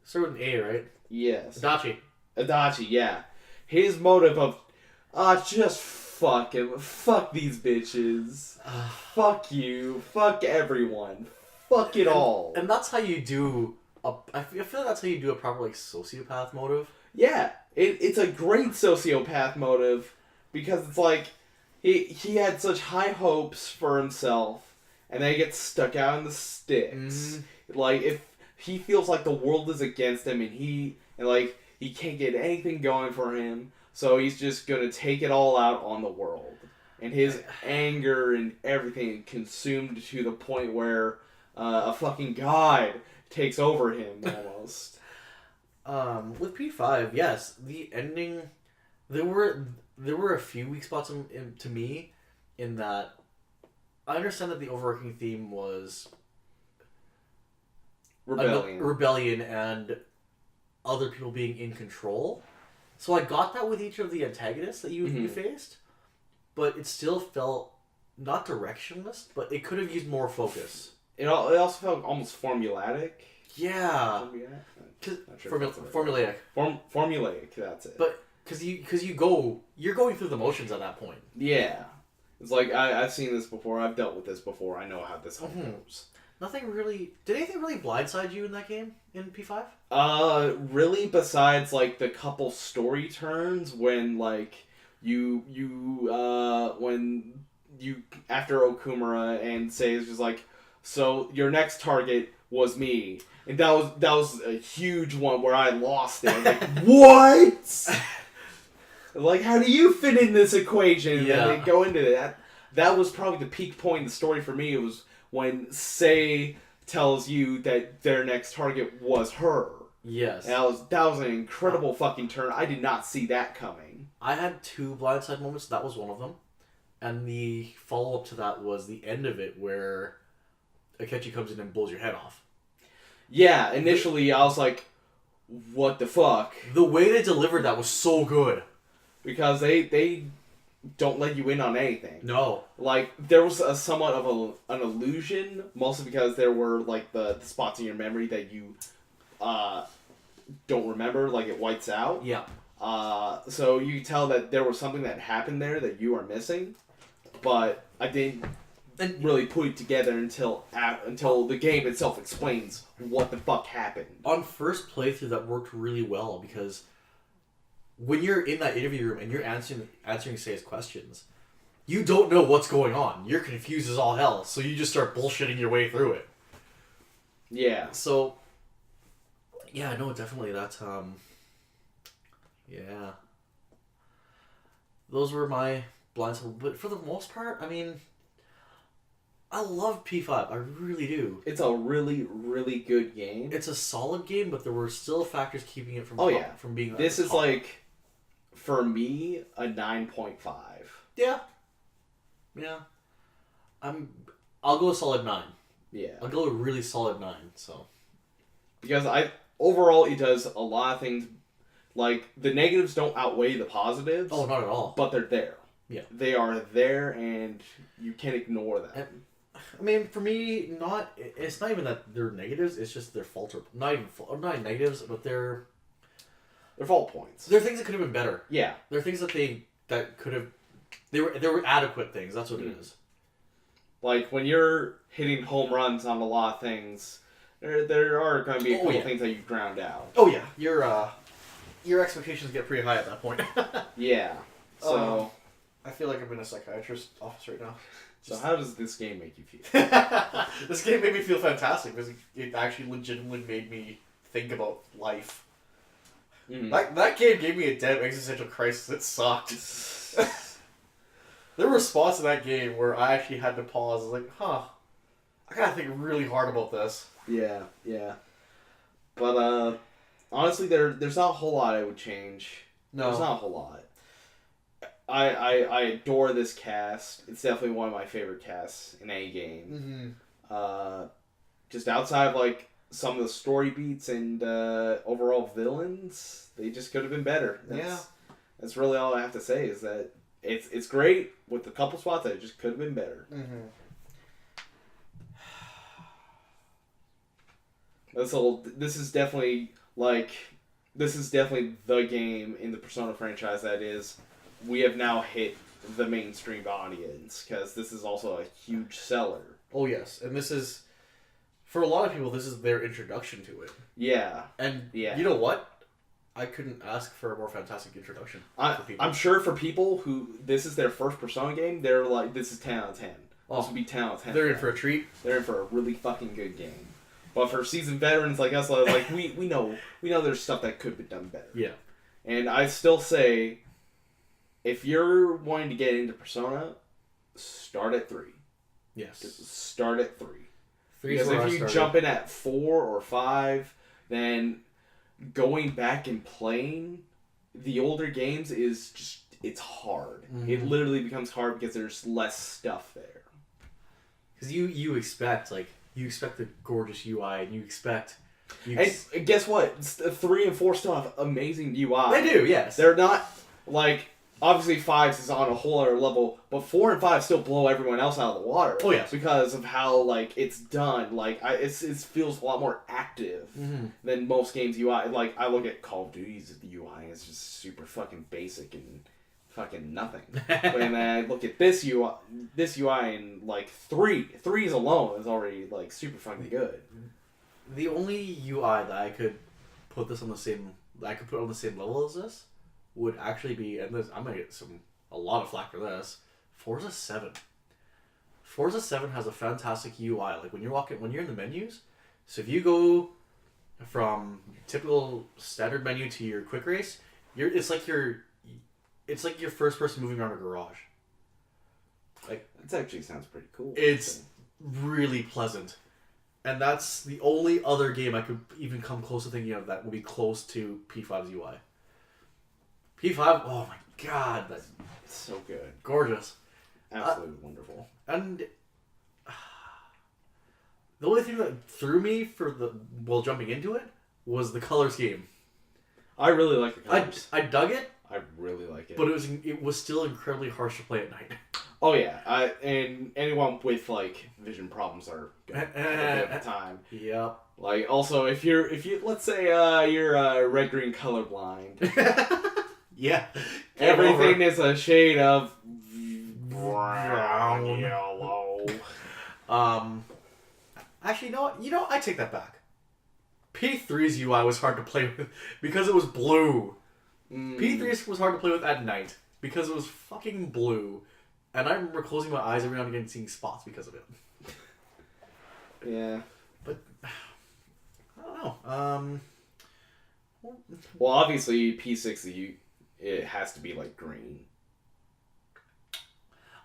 Start with an A, right? Yes. Adachi, yeah. His motive of, just fuck him. Fuck these bitches. Fuck you. Fuck everyone. Fuck it all. And that's how you do I feel like that's how you do a proper, like, sociopath motive. Yeah. It's a great sociopath motive because it's like, he had such high hopes for himself and then he gets stuck out in the sticks. Like, if he feels like the world is against him and he can't get anything going for him, so he's just gonna take it all out on the world. And his anger and everything consumed to the point where a fucking god takes over him almost. With P5, yes, the ending, there were a few weak spots to me in that I understand that the overarching theme was rebellion and other people being in control. So I got that with each of the antagonists that you faced, but it still felt not directionless, but it could have used more focus. It also felt almost formulaic. Yeah. Formulaic. Formulaic, that's it. But because you're going through the motions at that point. Yeah. It's like, I've seen this before, I've dealt with this before, I know how this all goes. Did anything really blindside you in that game, in P5? Really, besides, like, the couple story turns when, like, when you, after Okumura and Sei is just like, so your next target was me. And that was a huge one where I lost it. Like, what? Like, how do you fit in this equation? Yeah. And they go into that. That was probably the peak point in the story for me. It was when Sei tells you that their next target was her. Yes. And that was an incredible fucking turn. I did not see that coming. I had two blindside moments. That was one of them. And the follow-up to that was the end of it where Akechi comes in and blows your head off. Yeah, initially I was like, what the fuck? The way they delivered that was so good. Because they don't let you in on anything. No. Like, there was a somewhat of an illusion, mostly because there were, like, the spots in your memory that you don't remember, like it whites out. Yeah. So you could tell that there was something that happened there that you are missing, but I didn't really put it together until the game itself explains what the fuck happened. On first playthrough, that worked really well because when you're in that interview room and you're answering Seiya's questions, you don't know what's going on. You're confused as all hell, so you just start bullshitting your way through it. Yeah. So, yeah, no, definitely that. Yeah. Those were my blind spots, but for the most part, I mean, I love P5. I really do. It's a really, really good game. It's a solid game, but there were still factors keeping it from from being. This is like, for me, a 9.5. Yeah. Yeah. I'll go a solid 9. Yeah. I'll go a really solid 9. So. Because overall it does a lot of things. Like, the negatives don't outweigh the positives. Oh, not at all. But they're there. Yeah. They are there, and you can't ignore them. And, I mean, for me, it's not even that they're negatives. It's just they're not even negatives, but they're fault points. They're things that could have been better. Yeah. They're things that could have. They were adequate things. That's what it is. Like, when you're hitting home runs on a lot of things, there are going to be a couple things that you ground out. Oh yeah, your expectations get pretty high at that point. Yeah. So I feel like I'm in a psychiatrist's office right now. So how does this game make you feel? This game made me feel fantastic because it actually legitimately made me think about life. Mm. That game gave me a damn existential crisis. It sucked. There were spots in that game where I actually had to pause. Like, I gotta think really hard about this. Yeah, yeah. But honestly, there's not a whole lot I would change. No, there's not a whole lot. I adore this cast. It's definitely one of my favorite casts in any game. Mm-hmm. Just outside of like some of the story beats and overall villains, they just could have been better. That's really all I have to say is that it's great with a couple spots that it just could have been better. Mm-hmm. This is definitely the game in the Persona franchise that is. We have now hit the mainstream audience because this is also a huge seller. Oh yes, and this is for a lot of people. This is their introduction to it. Yeah, and you know what? I couldn't ask for a more fantastic introduction. For people. I'm sure for people who this is their first Persona game, they're like, "This is 10 out of 10." This would be 10 out of 10. They're in for a treat. They're in for a really fucking good game. But for seasoned veterans like us, like we know there's stuff that could be done better. Yeah, and I still say, if you're wanting to get into Persona, start at 3. Yes, just start at 3. Because if you jump in at 4 or 5, then going back and playing the older games is just, it's hard. Mm-hmm. It literally becomes hard because there's less stuff there. Because you expect the gorgeous UI, and you expect... And guess what? 3 and 4 still have amazing UI. They do, yes. They're not, like... Obviously, 5 is on a whole other level, but 4 and 5 still blow everyone else out of the water. Oh, yeah. Because of how, like, it's done. Like, it feels a lot more active than most games' UI. Like, I look at Call of Duty's UI, and it's just super fucking basic and fucking nothing. But then I look at this UI, and, like, 3's alone is already, like, super fucking good. The only UI that I could put on the same level as this would actually be, and this, I'm gonna get a lot of flack for this, Forza 7. Forza 7 has a fantastic UI. Like when you're in the menus, so if you go from typical standard menu to your quick race, it's like your first person moving around a garage. Like that actually sounds pretty cool. It's really pleasant. And that's the only other game I could even come close to thinking of that would be close to P5's UI. P5, oh my god, that's so good. Gorgeous. absolutely wonderful. And the only thing that threw me while jumping into it was the color scheme. I really like the colors. I dug it. I really like it. But it was still incredibly harsh to play at night. Oh yeah, and anyone with like vision problems are gonna have a bit of a time. Yep. Like also if you let's say you're red green colorblind. Yeah. Everything is a shade of brown, yellow. Actually, you know, I take that back. P3's UI was hard to play with because it was blue. P3's was hard to play with at night because it was fucking blue. And I remember closing my eyes every now and again and seeing spots because of it. Yeah. But, I don't know. Well, obviously, P6, it has to be, like, green.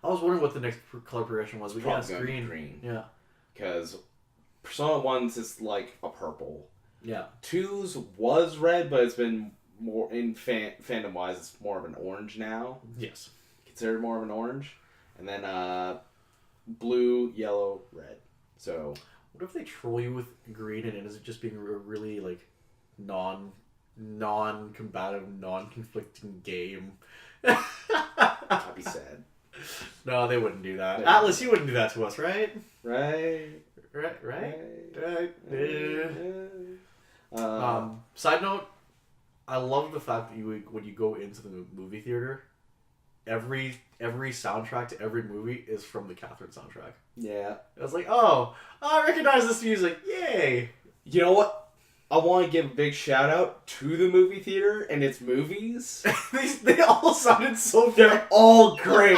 I was wondering what the next color progression was. But yeah, it's Probably green. Green. Yeah. Because Persona 1's is, like, a purple. Yeah. 2's was red, but it's been more, in fandom-wise, it's more of an orange now. Yes. Considered more of an orange. And then, blue, yellow, red. So... What if they troll you with green and it ends up just being a really, like, non-combative, non-conflicting game? I'd be sad. No, they wouldn't do that. Yeah. Atlas, you wouldn't do that to us, right? Right. Right? Yeah. Side note, I love the fact that when you go into the movie theater, every soundtrack to every movie is from the Catherine soundtrack. Yeah. I was like, oh, I recognize this music. Yay. You know what? I want to give a big shout out to the movie theater and its movies. they all sounded so They're good. all great.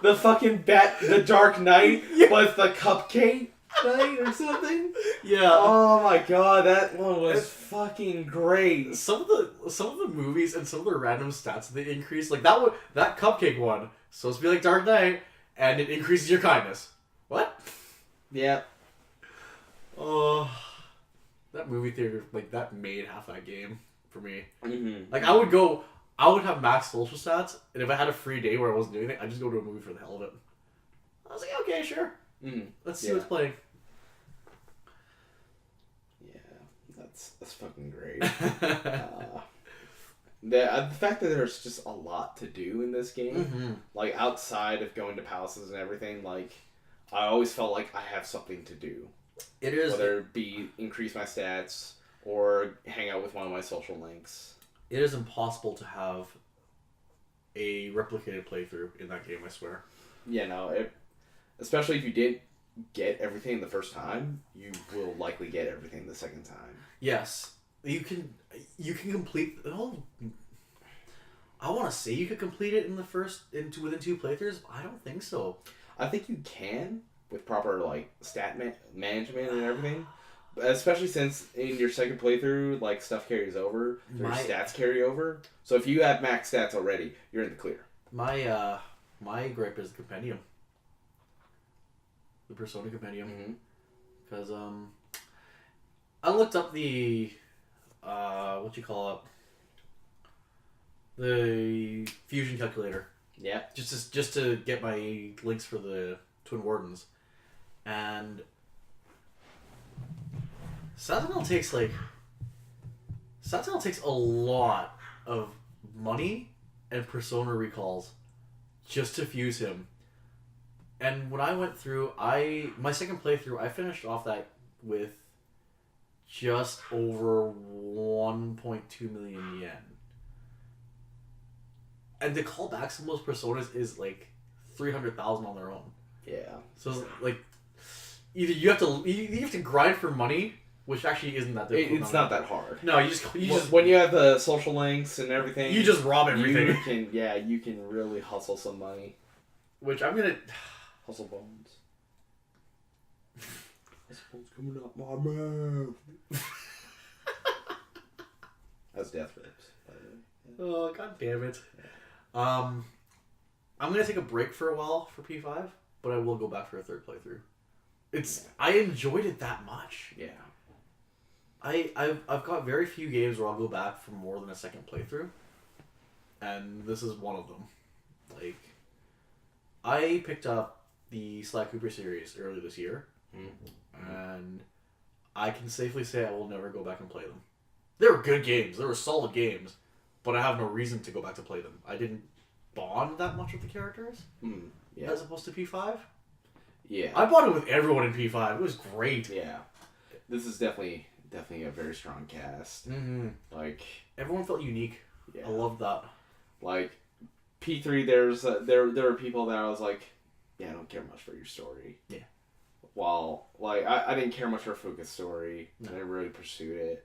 The fucking The Dark Knight was the Cupcake Night or something. Yeah. Oh my god, that one was fucking great. Some of the movies and some of the random stats that they increase, like that Cupcake one, supposed to be like Dark Knight, and it increases your kindness. What? Yeah. Oh, that movie theater, like, that made half that game for me. Mm-hmm. Like, I would have max social stats, and if I had a free day where I wasn't doing anything, I'd just go to a movie for the hell of it. I was like, okay, sure. Mm-hmm. Let's see what's playing. Yeah, that's fucking great. The fact that there's just a lot to do in this game, like outside of going to palaces and everything, like I always felt like I have something to do. It is whether it be increase my stats or hang out with one of my social links. It is impossible to have a replicated playthrough in that game, I swear. Yeah, no, especially if you didn't get everything the first time, you will likely get everything the second time. Yes, you can complete. Oh, I want to say you could complete it within 2 playthroughs. But I don't think so. I think you can with proper like stat management and everything. Especially since in your second playthrough, like, stuff carries over, your stats carry over. So if you have max stats already, you're in the clear. My gripe is the compendium, the Persona compendium, because I looked up the the fusion calculator. Yeah. Just to get my links for the Twin Wardens, and Sentinel takes a lot of money and Persona recalls just to fuse him. And when I went through, my second playthrough, I finished off that with just over 1.2 million yen. And to call back some of those Personas is like 300,000 on their own. Yeah. So it's like either you have to grind for money, which actually isn't that difficult. It's not that hard. No, you just when you have the social links and everything, you just rob everything. You can really hustle some money. Which I'm gonna hustle bones. Hustle bones coming up my mouth. That's death rips, by the way. Yeah. Oh, god damn it. I'm gonna take a break for a while for P5, but I will go back for a third playthrough. I enjoyed it that much. Yeah. I've got very few games where I'll go back for more than a second playthrough, and this is one of them. Like, I picked up the Sly Cooper series earlier this year, Mm-hmm. and I can safely say I will never go back and play them. They were good games. They were solid games, but I have no reason to go back to play them. I didn't bond that much with the characters Yeah. as opposed to P5. Yeah. I bonded with everyone in P5. It was great. Yeah. This is definitely a very strong cast. Mm-hmm. Like, Everyone felt unique. yeah. I love that. Like, P3, there were people that I was like, yeah, I don't care much for your story. Yeah. While, like, I didn't care much for Fuka's story. No. I never really pursued it.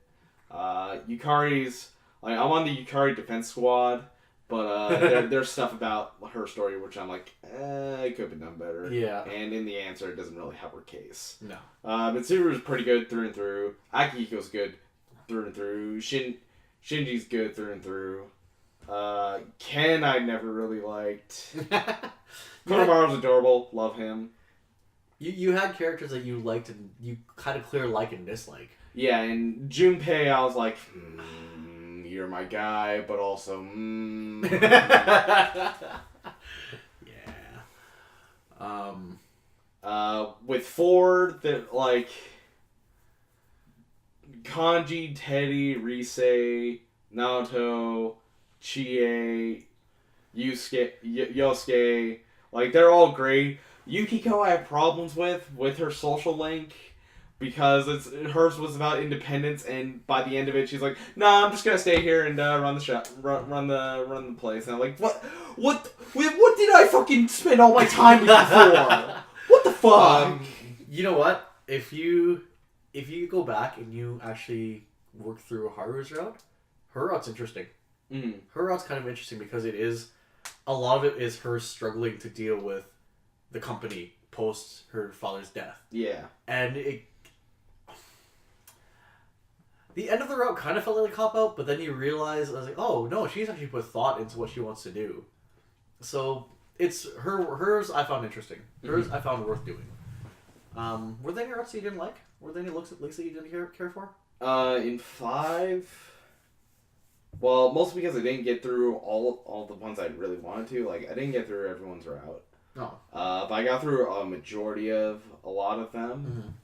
Yukari's, like, I'm on the Yukari defense squad, but there's stuff about her story which I'm like, it could have been done better. Yeah. And in the answer, it doesn't really help her case. No. Mitsuru's pretty good through and through. Akihiko's good through and through. Shinji's good through and through. Ken I never really liked. Konohamaru's adorable. Love him. You had characters that you liked and you kind of clear like and dislike. Yeah, and Junpei I was like, you're my guy, but also, Yeah. with Ford, that like Kanji, Teddy, Rise, Naoto, Chie, Yosuke, like they're all great. Yukiko I have problems with her social link because hers was about independence, and by the end of it she's like, nah, I'm just gonna stay here and run the shop, run the place. And I'm like, what did I fucking spend all my time with for? What the fuck? You know what? If you go back and you actually work through Haru's route, her route's interesting. Mm. Her route's kind of interesting because a lot of it is her struggling to deal with the company post her father's death. Yeah. And the end of the route kind of felt like a cop-out, but then you realize, I was like, oh, no, she's actually put thought into what she wants to do. So, it's hers I found interesting. Hers I found worth doing. Were there any routes that you didn't like? Were there any looks at least that you didn't care for? In 5... Well, mostly because I didn't get through all the ones I really wanted to. Like, I didn't get through everyone's route. No. But I got through a majority of a lot of them.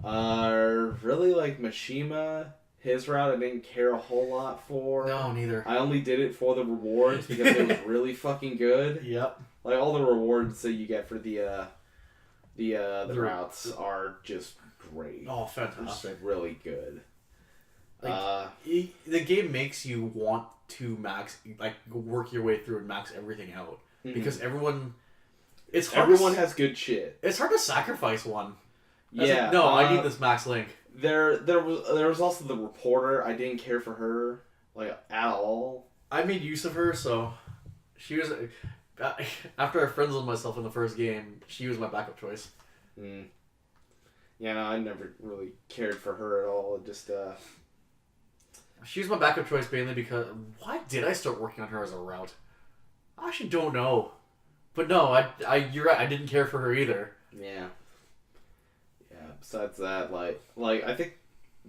Really, like, Mishima, his route I didn't care a whole lot for. No, neither. I only did it for the rewards because it was really fucking good. Yep. Like, all the rewards that you get for the routes are just great. Oh, It's fantastic. really good. The game makes you want to work your way through and max everything out. Because everyone Everyone has good shit. It's hard to sacrifice one. Yeah. I need this max link. There was also the reporter. I didn't care for her like at all. I made use of her, so she was after I friends-zoned myself in the first game. She was my backup choice. Yeah, no, I never really cared for her at all. It just She was my backup choice mainly because why did I start working on her as a route? I actually don't know, but no, you're right. I didn't care for her either. Yeah. Besides that, like I think,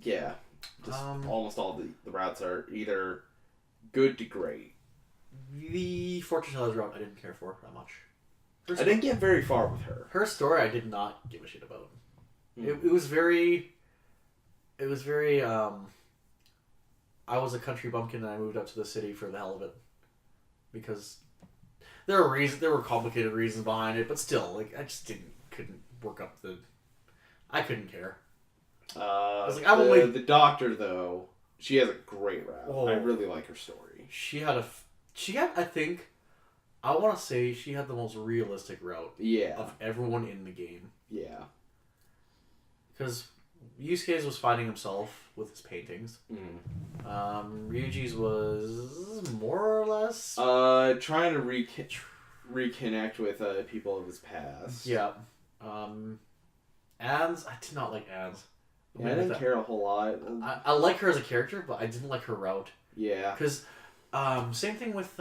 yeah, just almost all the routes are either good to great. The fortune teller's route I didn't care for that much. I didn't get very far with her. Her story I did not give a shit about. It was very. I was a country bumpkin and I moved up to the city for the hell of it, because there were complicated reasons behind it, but still, like I just couldn't work up the. I couldn't care. I was like, the doctor though, she has a great route. Oh. I really like her story. She had I think, I want to say she had the most realistic route. Yeah. Of everyone in the game. Yeah. Because Yusuke's was finding himself with his paintings. Ryuji's was more or less trying to reconnect with people of his past. Yeah. Anne's, I did not like Anne's. Yeah, I didn't care a whole lot. I like her as a character, but I didn't like her route. Yeah. Because, same thing with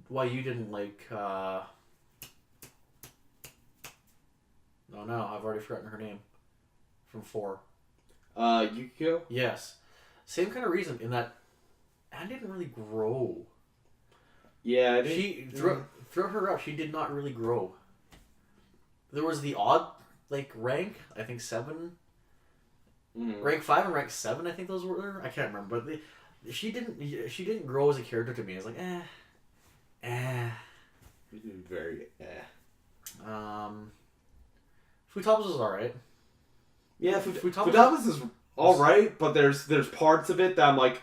why you didn't like. Oh no, I've already forgotten her name. From 4. Yukiko? Yes. Same kind of reason in that Anne didn't really grow. Yeah, She throughout her route, she did not really grow. There was the odd, like, rank, I think 7. Rank 5 and rank 7, I think those were. I can't remember, but she didn't grow as a character to me. I was like, Very Futaba's was alright. Yeah, Futaba's Futaba's is alright, but there's parts of it that I'm like,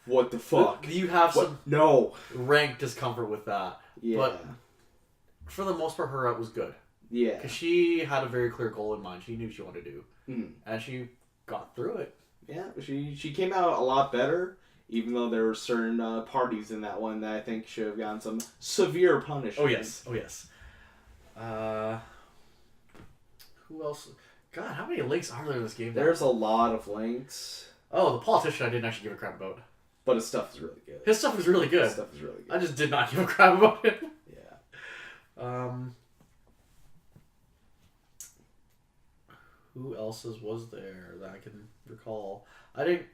what the fuck? You have some No. rank discomfort with that. Yeah. But for the most part, her route was good. Yeah. Because she had a very clear goal in mind. She knew what she wanted to do. Mm. And she got through it. Yeah, she came out a lot better, even though there were certain parties in that one that I think should have gotten some severe punishment. Oh yes. Who else? God, how many links are there in this game? There's a lot of links. Oh, the politician I didn't actually give a crap about. But his stuff is really good. His stuff is really good. His stuff is really good. I just did not give a crap about it. Yeah. Who else's was there that I can recall? The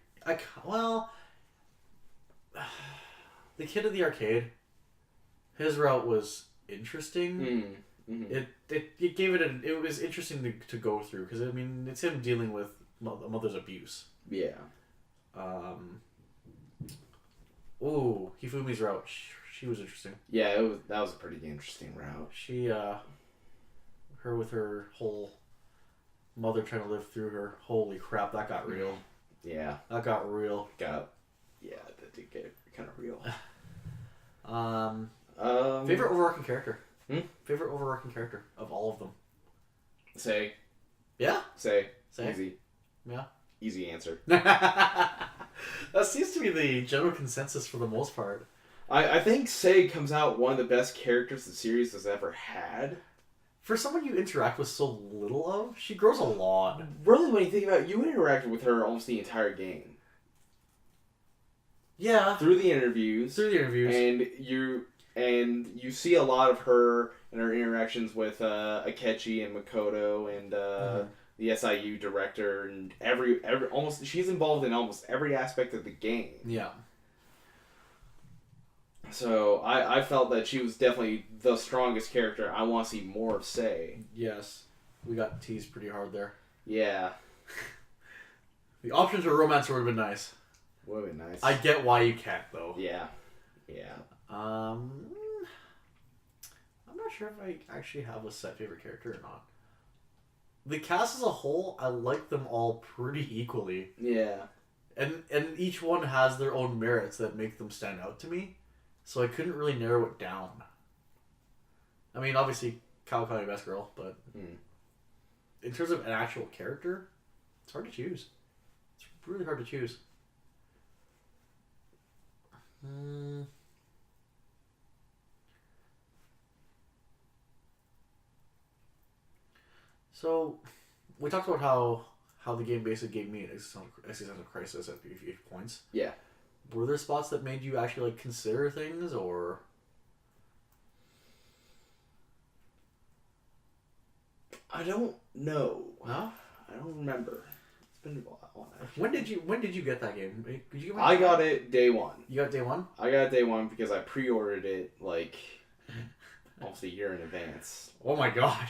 kid at the arcade, his route was interesting. Mm-hmm. It gave it was interesting to go through because I mean it's him dealing with a mother's abuse. Yeah. Hifumi's route, she was interesting. Yeah, that was a pretty interesting route. She her with her whole mother trying to live through her. Holy crap, that got real. Yeah. That got real. That did get kind of real. Favorite overarching character? Hmm? Favorite overarching character of all of them? Say. Say. Easy. Yeah. Easy answer. That seems to be the general consensus for the most part. I think Sei comes out one of the best characters the series has ever had. For someone you interact with so little of, she grows a lot. Really, when you think about it, you interacted with her almost the entire game. Yeah. Through the interviews. And you see a lot of her and her interactions with Akechi and Makoto and the SIU director and every almost she's involved in almost every aspect of the game. Yeah. So I felt that she was definitely the strongest character. I want to see more of Sei. Yes. We got teased pretty hard there. Yeah. The options for romance would have been nice. Would have been nice. I get why you can't though. Yeah. I'm not sure if I actually have a set favorite character or not. The cast as a whole, I like them all pretty equally. Yeah. And each one has their own merits that make them stand out to me. So I couldn't really narrow it down. I mean, obviously, Kawakami best girl, but in terms of an actual character, it's hard to choose. It's really hard to choose. So, we talked about how the game basically gave me an existential crisis at each points. Yeah. Were there spots that made you actually like consider things, or? I don't know. No? I don't remember. It's been a while. When did you get that game? Did you get I got it day one. You got day one? I got it day one because I pre-ordered it like almost a year in advance. Oh my god.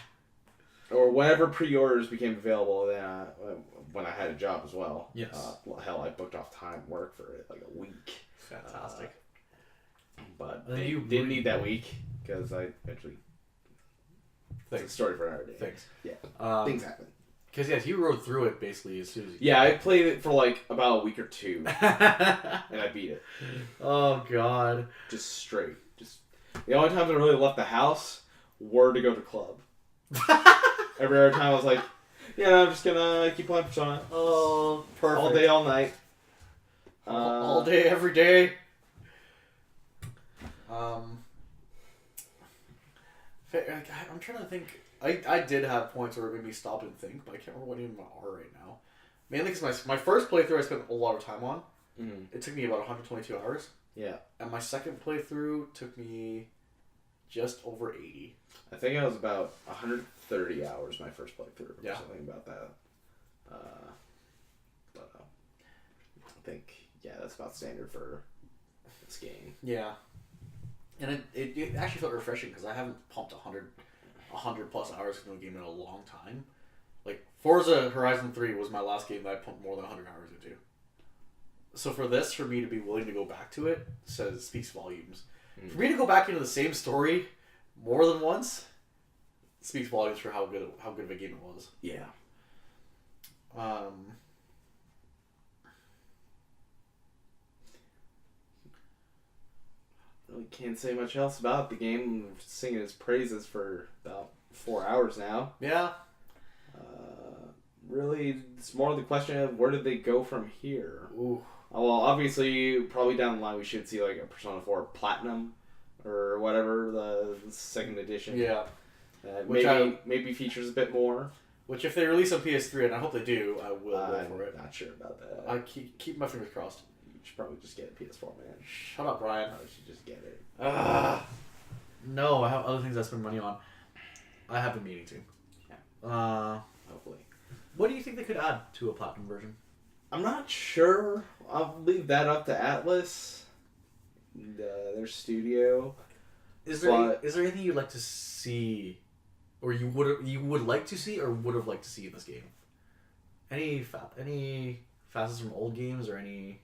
Or whenever pre-orders became available, then when I had a job as well. Yes. Well, hell, I booked off time work for it, like a week. Fantastic. But you didn't need that week because I eventually. It's a story for another day. Thanks. Yeah. Things happen. Because yes, you rode through it basically as soon as you... Yeah, I played it for like about a week or two, and I beat it. Oh god. Just straight. Just the only times I really left the house were to go to club. Every other time I was like, yeah, I'm just gonna keep playing Persona. Oh, perfect. All day, all night. All day, every day. I'm trying to think. I did have points where it made me stop and think, but I can't remember what even are right now. Mainly because my first playthrough I spent a lot of time on. Mm-hmm. It took me about 122 hours. Yeah. And my second playthrough took me just over 80. I think I was about 130 hours my first playthrough. Yeah. Something about that. But I think, yeah, that's about standard for this game. Yeah. And it actually felt refreshing because I haven't pumped 100 plus hours into a game in a long time. Like, Forza Horizon 3 was my last game that I pumped more than 100 hours into. So for me to be willing to go back to it speaks volumes. For me to go back into the same story more than once speaks volumes for how good of a game it was. Yeah. Really can't say much else about the game. I'm singing its praises for about 4 hours now. Yeah. Really, it's more the question of where did they go from here? Ooh. Well, obviously, probably down the line we should see like a Persona 4 Platinum or whatever, the second edition. Yeah. Maybe features a bit more. Which, if they release on PS3, and I hope they do, I will go for it. I'm not sure about that. I keep my fingers crossed. You should probably just get a PS4, man. Shut up, Brian. I should just get it. No, I have other things I spend money on. I have been meaning to. Yeah. Hopefully. What do you think they could add to a Platinum version? I'm not sure. I'll leave that up to Atlas and their studio. Is there anything you'd like to see, or you would like to see, or would have liked to see in this game? Any facets from old games, or any?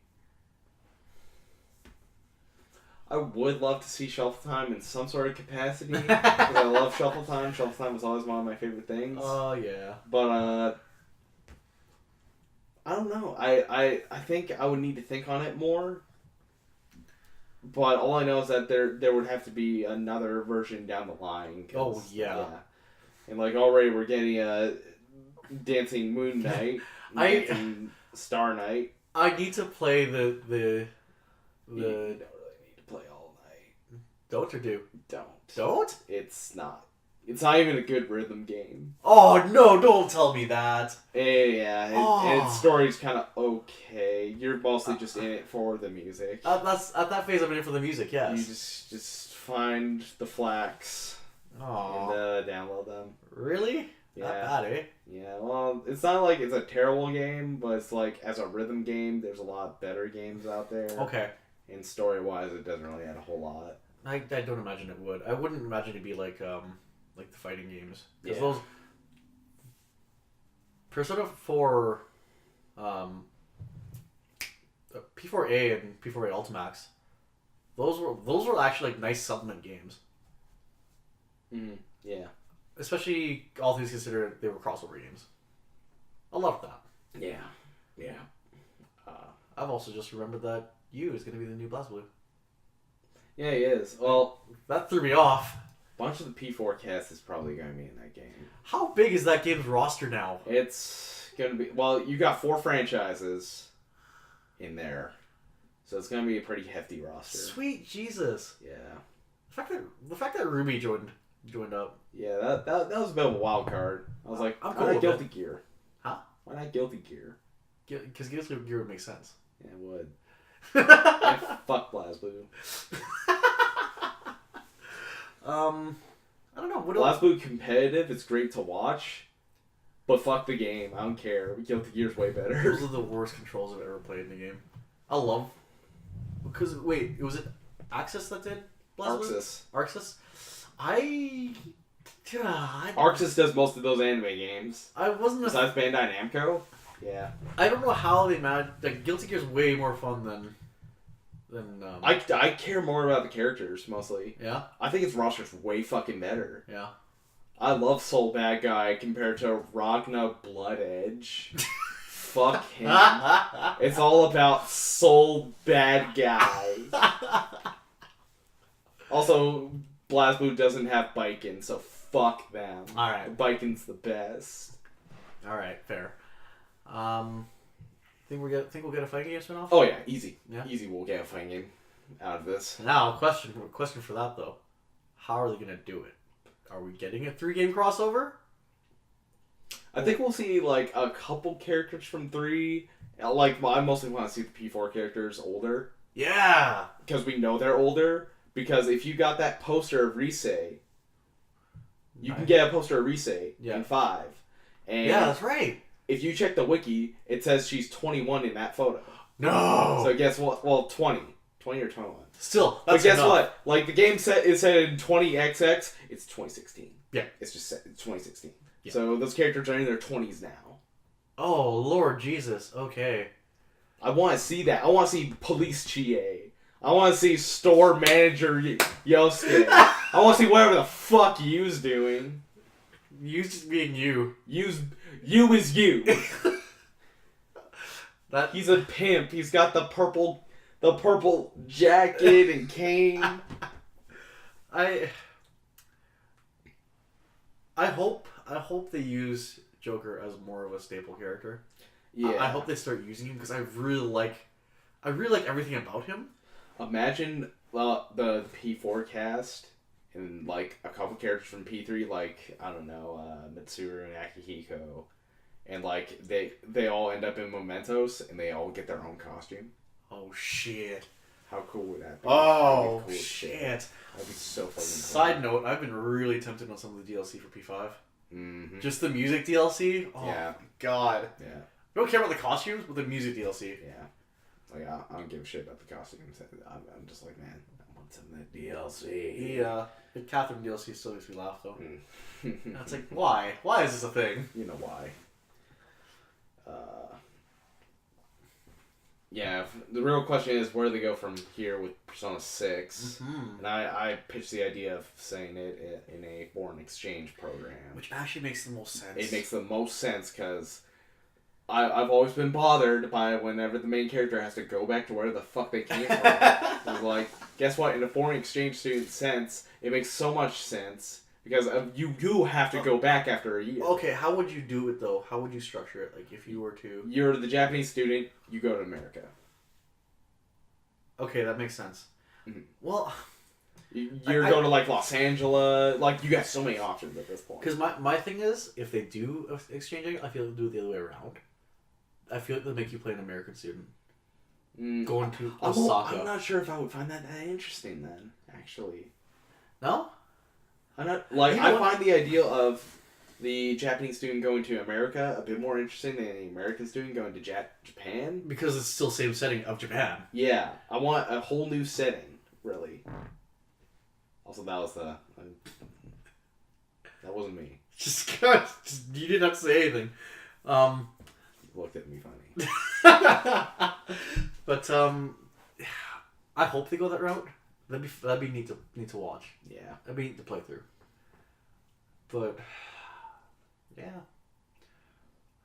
I would love to see Shuffle Time in some sort of capacity because I love Shuffle Time. Shuffle Time was always one of my favorite things. Oh yeah. But I don't know. I think I would need to think on it more. But all I know is that there would have to be another version down the line. Oh yeah. And like already we're getting a Dancing Moon Knight, Dancing Star Knight. I need to play the. You don't really need to play all night. Don't or do? Don't? It's not. It's not even a good rhythm game. Oh no! Don't tell me that. And its story's kind of okay. You're mostly just in it for the music. At that phase, I'm in it for the music. Yes. You just find the flags and download them. Really? Yeah. Not bad, eh? Yeah. Well, it's not like it's a terrible game, but it's like as a rhythm game, there's a lot better games out there. Okay. And story wise, it doesn't really add a whole lot. I don't imagine it would. I wouldn't imagine it'd be like the fighting games. Because Yeah. those Persona 4 P4A and P4A Ultimax, those were actually like nice supplement games. Yeah. Especially all things considered, they were crossover games. I loved that. Yeah. I've also just remembered that you is going to be the new BlazBlue. Yeah, he is. Well, That threw me off. a bunch of the P4 cast is probably going to be in that game. How big is that game's roster now? It's going to be... Well, you got 4 franchises in there. So it's going to be a pretty hefty roster. Sweet Jesus. Yeah. The fact that Ruby joined up. Yeah, that was a bit of a wild card. I was like, I'm why cool not with Guilty Gear? Huh? Why not Guilty Gear? Because Guilty Gear would make sense. Yeah, it would. Yeah, fuck BlazBlue. I don't know. What else? BlazBlue competitive, it's great to watch. But fuck the game. I don't care. Guilty Gear's way better. Those are the worst controls I've ever played in the game. I love... Because, wait, was it Axis that did BlazBlue? Arxis? Arxis does most of those anime games. I wasn't Besides Bandai Namco? Yeah. I don't know how they managed... Like, Guilty Gear's way more fun than I care more about the characters, mostly. Yeah? I think its roster's way fucking better. Yeah. I love Soul Bad Guy compared to Ragna Blood Edge. Fuck him. It's all about Soul Bad Guy. Also, BlazBlue doesn't have Biken, so fuck them. Alright. Biken's the best. Alright, fair. Think we'll get a fighting game spin-off? Oh yeah, easy. Yeah. Easy we'll get a fighting game out of this. Now, question for that though. How are they gonna do it? Are we getting a 3-game crossover? I think we'll see like a couple characters from 3. Like, I mostly want to see the P4 characters older. Yeah! Because we know they're older. Because if you got that poster of Rise, you can get a poster of Rise in 5. And yeah, that's right. if you check the wiki, it says she's 21 in that photo. No! So guess what? Well, 20. 20 or 21. Still, But that's guess enough. what? Like, the game set is set in 20XX. It's 2016. Yeah. It's just set in 2016. Yeah. So those characters are in their 20s now. Oh, Lord Jesus. Okay. I want to see that. I want to see Police Chie. I want to see Store Manager Yosuke. I want to see whatever the fuck Yu's doing. You just being you. You is you. He's a pimp. He's got the purple jacket and cane. I hope they use Joker as more of a staple character. Yeah. I hope they start using him because I really like everything about him. Imagine the P4 cast and like a couple characters from P3, like I don't know, Mitsuru and Akihiko, and like they all end up in Mementos and they all get their own costume. Oh shit! How cool would that be? Oh That'd be cool shit! That'd be so fucking cool. Side note: I've been really tempted on some of the DLC for P5. Mm-hmm. Just the music DLC. Oh Yeah. my god! Yeah. I don't care about the costumes, but the music DLC. Yeah. Like I don't give a shit about the costumes. I'm just like, man, I want some of that DLC. The Catherine DLC still makes me laugh though. Mm. It's like, why? Why is this a thing? You know why? Yeah. The real question is where do they go from here with Persona 6? Mm-hmm. And I pitched the idea of saying it in a foreign exchange program. Which actually makes the most sense. It makes the most sense because I've always been bothered by whenever the main character has to go back to where the fuck they came from. It's like, guess what? In a foreign exchange student sense, it makes so much sense because you have to go back after a year. Okay, how would you do it though? How would you structure it? Like if you were to... You're the Japanese student, you go to America. Okay, that makes sense. Mm-hmm. Well... You're going to like Los Angeles. Like you got so many options at this point. Because my thing is, if they do exchanging, I feel they'll do it the other way around. I feel like they'll make you play an American student. Going to Osaka. I'm not sure if I would find that interesting then, actually. No? I'm not like You know I what? find the idea of the Japanese student going to America a bit more interesting than the American student going to Japan. Because it's still same setting of Japan. Yeah, I want a whole new setting, really. Also, that was that wasn't me. Just you didn't have to say anything. You looked at me funny. But I hope they go that route. That'd be neat to watch. Yeah. That'd be neat to play through. But yeah,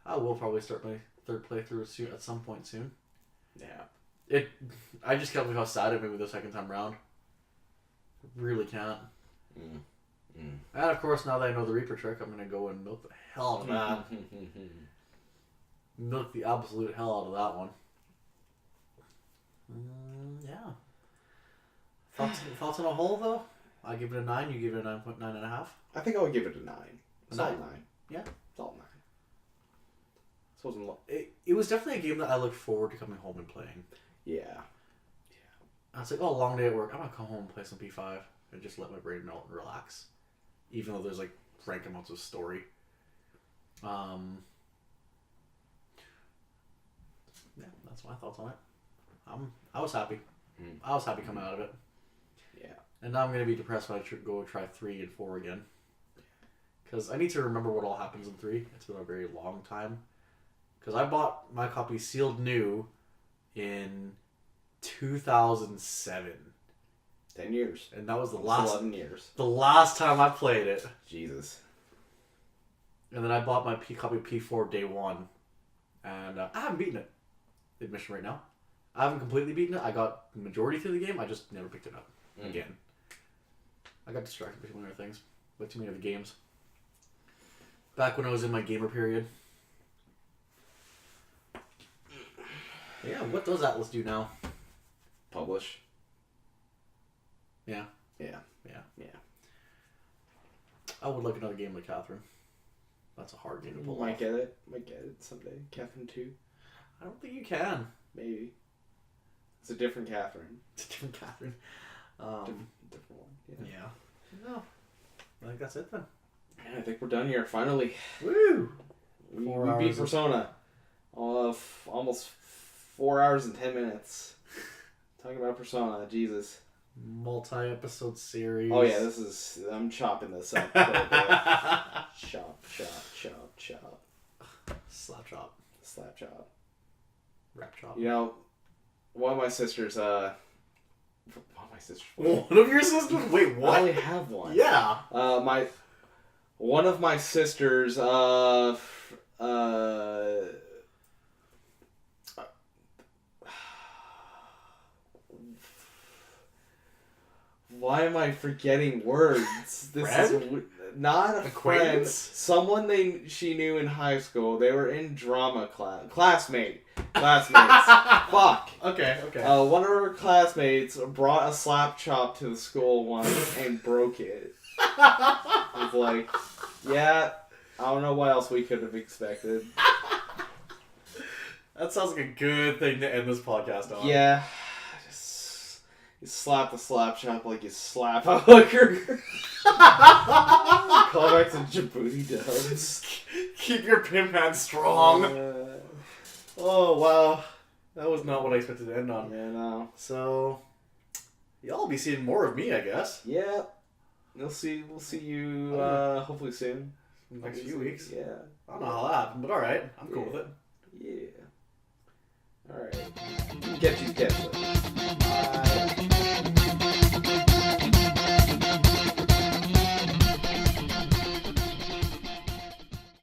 I will probably start my third playthrough soon at some point soon. Yeah. I just can't believe how sad it made me the second time round. Really can't. And of course, now that I know the Reaper trick, I'm gonna go and milk the hell out of that. Milk the absolute hell out of that one. Yeah. Thoughts on a whole though? I give it a 9. You give it a 9.9.5. I think I would give it a 9. Solid 9. Yeah. Solid 9. This wasn't It was definitely a game that I looked forward to coming home and playing. Yeah. I was like, oh, long day at work. I'm gonna come home and play some P5 and just let my brain melt and relax. Even though there's like rank amounts of story. Yeah, that's my thoughts on it. I was happy. I was happy coming out of it. Yeah. And now I'm gonna be depressed when I go try 3 and 4 again. Because I need to remember what all happens in 3. It's been a very long time. Because I bought my copy sealed new in 2007. 10 years. And that was the Almost last 11 years. the last time I played it. Jesus. And then I bought my copy P4 day 1. And I haven't beaten it. Admission right now. I haven't completely beaten it. I got the majority through the game. I just never picked it up again. I got distracted by too many other things. By too many other games. Back when I was in my gamer period. Yeah, what does Atlas do now? Publish. Yeah. Yeah. I would like another game like Catherine. That's a hard game to pull Might off. get it. Might get it someday. Catherine 2. I don't think you can. Maybe. It's a different Catherine. It's a different Catherine. Different one. Yeah. No. I think that's it then. Yeah, I think we're done here. Finally. Woo! We 4 beat hours of- Persona. Almost 4 hours and 10 minutes. Talking about Persona, Jesus. Multi-episode series. Oh yeah, I'm chopping this up. Chop. Slap chop. Slap chop. Rap chop. You know, one of my sisters, One of your sisters? Wait, I what? only have one. Yeah. One of my sisters, why am I forgetting words? This Friend? is not a friend. Acquaintance? Someone she knew in high school. They were in drama class. Classmates. Fuck. Okay. One of her classmates brought a slap chop to the school once and broke it. It was like, yeah, I don't know what else we could have expected. That sounds like a good thing to end this podcast on. Yeah. Just, you slap the slap chop like you slap a hooker. Call back to Djibouti dubs. Keep your pimp hand strong. Oh, wow. That was not what I expected to end on. Yeah, no. So, y'all will be seeing more of me, I guess. Yeah. We'll see you hopefully soon. In the next few weeks. Yeah. I don't know how that happened, but alright. I'm cool with it. Yeah. Alright. Get you.